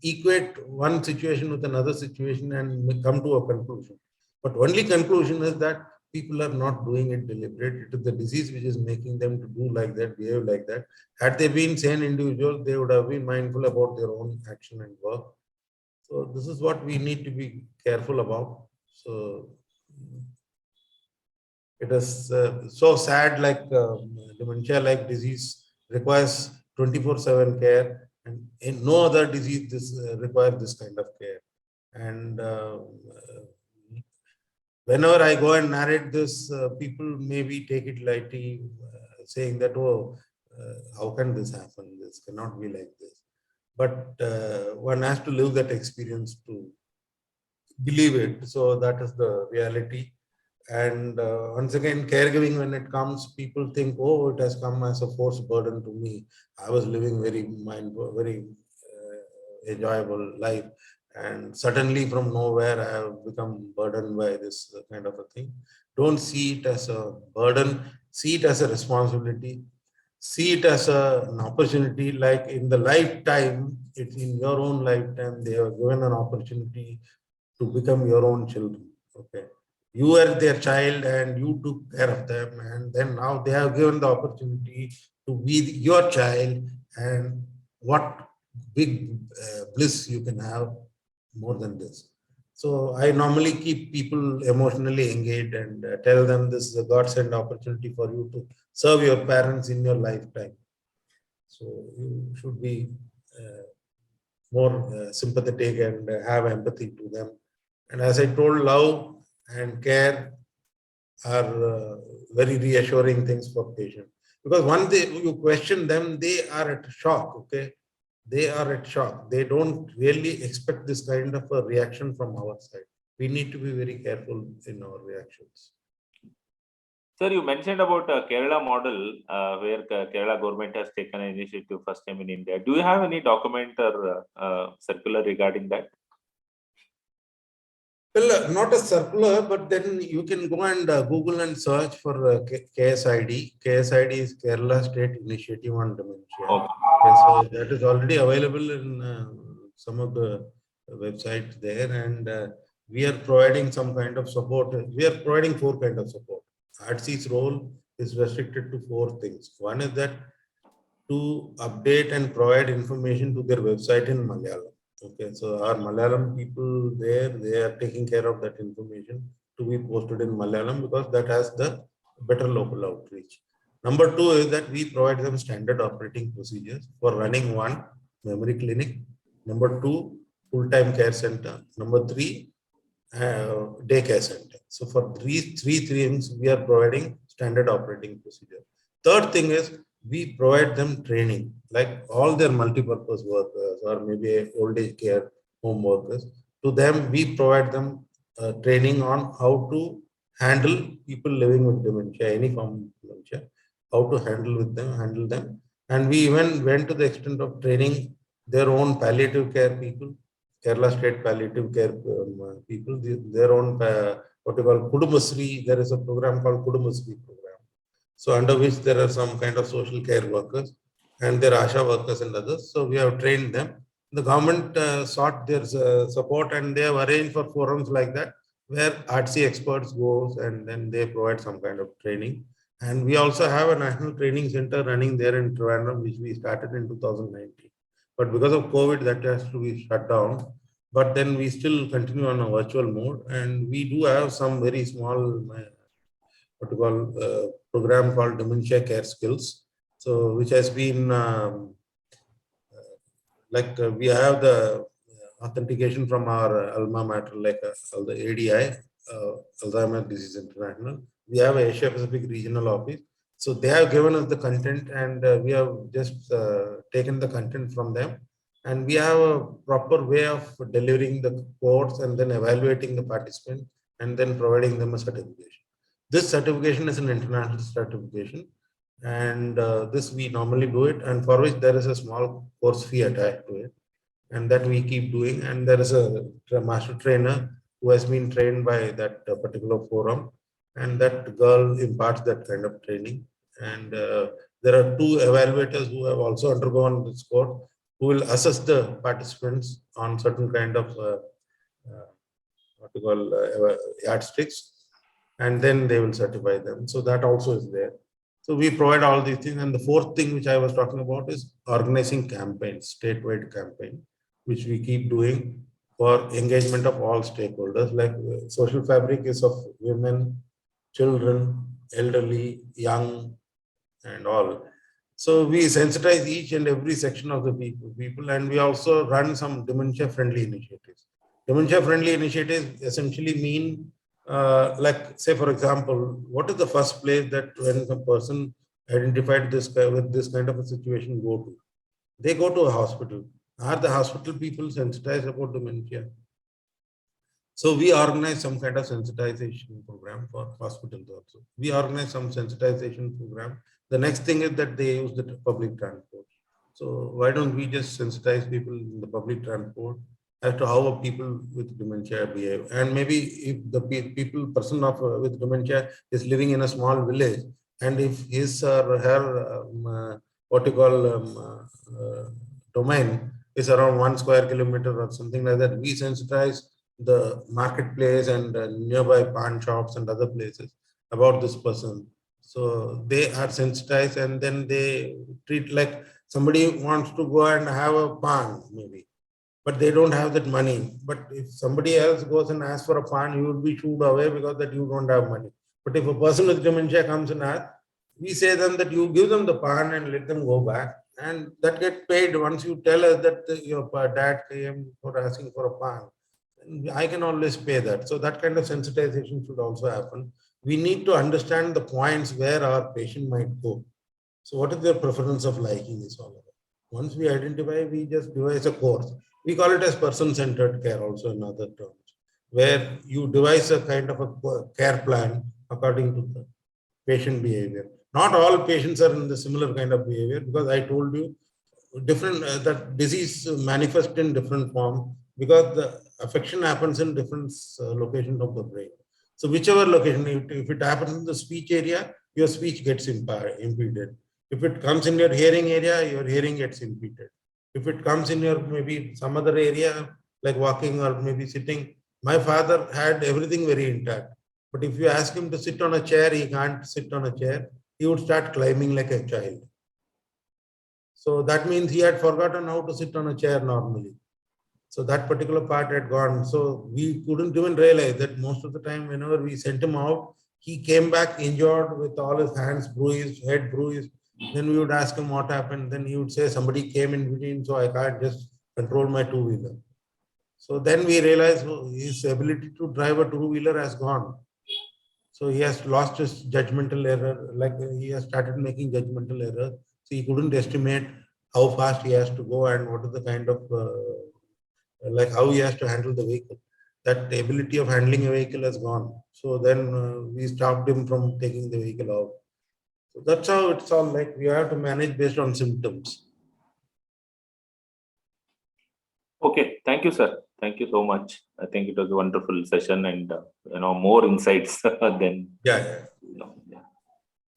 equate one situation with another situation and come to a conclusion. But only conclusion is that people are not doing it deliberately. It is the disease which is making them to do like that, behave like that. Had they been sane individuals, they would have been mindful about their own action and work. So this is what we need to be careful about. So it is so sad, like dementia-like disease requires 24/7 care, and in no other disease this requires this kind of care. And whenever I go and narrate this, people maybe take it lightly, saying that, oh, how can this happen? This cannot be like this. But one has to live that experience to believe it. So that is the reality. And once again, caregiving, when it comes, people think, oh, it has come as a forced burden to me. I was living very very enjoyable life. And suddenly from nowhere, I have become burdened by this kind of a thing. Don't see it as a burden, see it as a responsibility. See it as an opportunity, like in the lifetime, it's in your own lifetime, they have given an opportunity to become your own children. Okay. You were their child and you took care of them, and then now they have given the opportunity to be your child, and what big bliss you can have more than this. So I normally keep people emotionally engaged and tell them this is a God-sent opportunity for you to serve your parents in your lifetime. So you should be more sympathetic and have empathy to them. And as I told, love and care are very reassuring things for patients. Because once you question them, they are at shock, okay? They are at shock. They don't really expect this kind of a reaction from our side. We need to be very careful in our reactions. Sir, you mentioned about Kerala model, where Kerala government has taken an initiative first time in India. Do you have any document or circular regarding that? Well, not a circular, but then you can go and Google and search for KSID. KSID is Kerala State Initiative on Dementia. Okay. Okay, so that is already available in some of the websites there, and we are providing some kind of support. We are providing 4 kinds of support. ARTC's role is restricted to 4 things. One is that to update and provide information to their website in Malayalam. Okay, so our Malayalam people there, they are taking care of that information to be posted in Malayalam because that has the better local outreach. Number 2 is that we provide them standard operating procedures for running 1, memory clinic. Number 2, full-time care center. Number 3, daycare center. So for three things, we are providing standard operating procedure. Third thing is we provide them training, like all their multi-purpose workers or maybe old age care home workers. To them, we provide them training on how to handle people living with dementia, any form of dementia, how to handle them. And we even went to the extent of training their own palliative care people, Kerala State Palliative Care people, their own, what you call Kudumbasri. There is a program called Kudumbasri program. So under which there are some kind of social care workers and their ASHA workers and others. So we have trained them. The government sought their support, and they have arranged for forums like that, where RC experts goes and then they provide some kind of training. And we also have a national training center running there in Trivandrum, which we started in 2019. But because of COVID, that has to be shut down. But then we still continue on a virtual mode, and we do have some very small what you call program called Dementia Care Skills. So which has been we have the authentication from our alma mater, like the ADI, Alzheimer's Disease International. We have a Asia Pacific regional office. So they have given us the content, and we have just taken the content from them. And we have a proper way of delivering the course and then evaluating the participants and then providing them a certification. This certification is an international certification, and this we normally do it, and for which there is a small course fee attached to it, and that we keep doing. And there is a master trainer who has been trained by that particular forum, and that girl imparts that kind of training. And there are 2 evaluators who have also undergone this course, who will assess the participants on certain kind of yardsticks, and then they will certify them. So that also is there. So we provide all these things. And the 4th thing which I was talking about is organizing campaigns, statewide campaign, which we keep doing for engagement of all stakeholders. Like social fabric is of women, children, elderly, young, and all. So we sensitize each and every section of the people, and we also run some dementia-friendly initiatives. Dementia-friendly initiatives essentially mean, like, say, for example, what is the first place that when a person identified this with this kind of a situation go to? They go to a hospital. Are the hospital people sensitized about dementia? So we organize some kind of sensitization program for hospitals also. We organize some sensitization program. The next thing is that they use the public transport. So why don't we just sensitize people in the public transport as to how people with dementia behave? And maybe if the person with dementia is living in a small village, and if his or her domain is around 1 square kilometer or something like that, we sensitize the marketplace and nearby pawn shops and other places about this person. So they are sensitized, and then they treat like somebody wants to go and have a pan maybe, but they don't have that money. But if somebody else goes and asks for a pan, you will be shooed away because that you don't have money. But if a person with dementia comes and asks, we say them that you give them the pan and let them go back, and that get paid once you tell us that your dad came for asking for a pan. I can always pay that. So that kind of sensitization should also happen. We need to understand the points where our patient might go. So what is their preference of liking is all about. Once we identify, we just devise a course. We call it as person-centered care also in other terms, where you devise a kind of a care plan according to the patient behavior. Not all patients are in the similar kind of behavior, because I told you different that disease manifests in different form, because the affection happens in different locations of the brain. So whichever location, if it happens in the speech area, your speech gets impeded. If it comes in your hearing area, your hearing gets impeded. If it comes in your maybe some other area, like walking or maybe sitting, my father had everything very intact. But if you ask him to sit on a chair, he can't sit on a chair. He would start climbing like a child. So that means he had forgotten how to sit on a chair normally. So that particular part had gone. So we couldn't even realize that most of the time, whenever we sent him out, he came back injured with all his hands bruised, head bruised. Then we would ask him what happened. Then he would say, somebody came in between, so I can't just control my two-wheeler. So then we realized his ability to drive a two-wheeler has gone. So he has lost his judgmental error, like he has started making judgmental errors. So he couldn't estimate how fast he has to go and what is the kind of like how he has to handle the vehicle. That ability of handling a vehicle has gone. So then we stopped him from taking the vehicle out. So that's how it's all like. We have to manage based on symptoms. Okay, thank you, sir. Thank you so much. I think it was a wonderful session, and more insights than Yeah. yeah.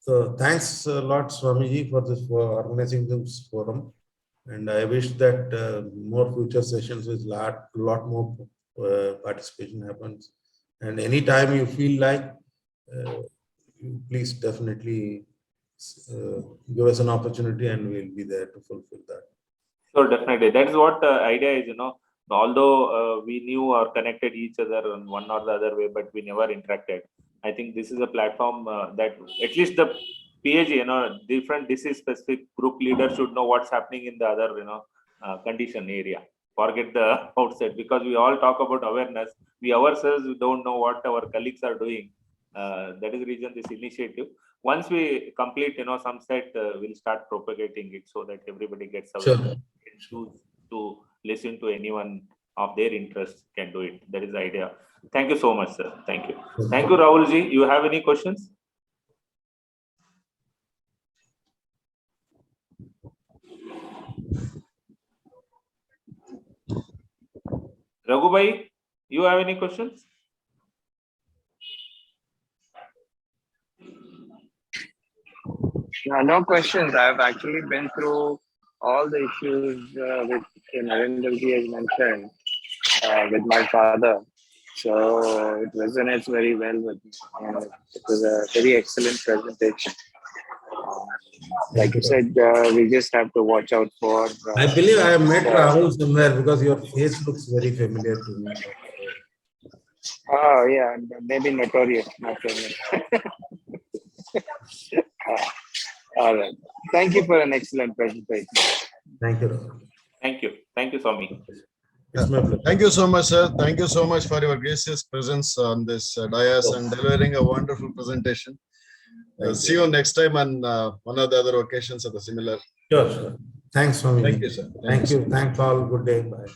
So thanks a lot, Swamiji, for organizing this forum. And I wish that more future sessions with lot more participation happens. And anytime you feel like, you please definitely give us an opportunity, and we'll be there to fulfill that. Sure, definitely. That's what the idea is, although we knew or connected each other in one or the other way, but we never interacted. I think this is a platform that at least the PAG, different disease specific group leaders should know what's happening in the other, condition area. Forget the outside, because we all talk about awareness. We ourselves don't know what our colleagues are doing. That is the reason this initiative. Once we complete, some set, we'll start propagating it so that everybody gets aware. Sure. Choose to listen to anyone of their interest can do it. That is the idea. Thank you so much, sir. Thank you. Thank you, Rahulji. You have any questions? Raghubai, you have any questions? No questions. I've actually been through all the issues with Narendra as mentioned with my father. So it resonates very well with me. And it was a very excellent presentation. Like you said, we just have to watch out for. I believe I have met Rahul somewhere, because your face looks very familiar to me. Oh, yeah, maybe notorious. Not famous. All right. Thank you for an excellent presentation. Thank you, Rahul. Thank you. Thank you, Swami. It's my pleasure. Thank you so much, sir. Thank you so much for your gracious presence on this dais and delivering a wonderful presentation. See you next time on one of the other occasions of the similar. Sure. Thanks, Swami. Thank you, sir. Thank you. Thanks all. Good day. Bye.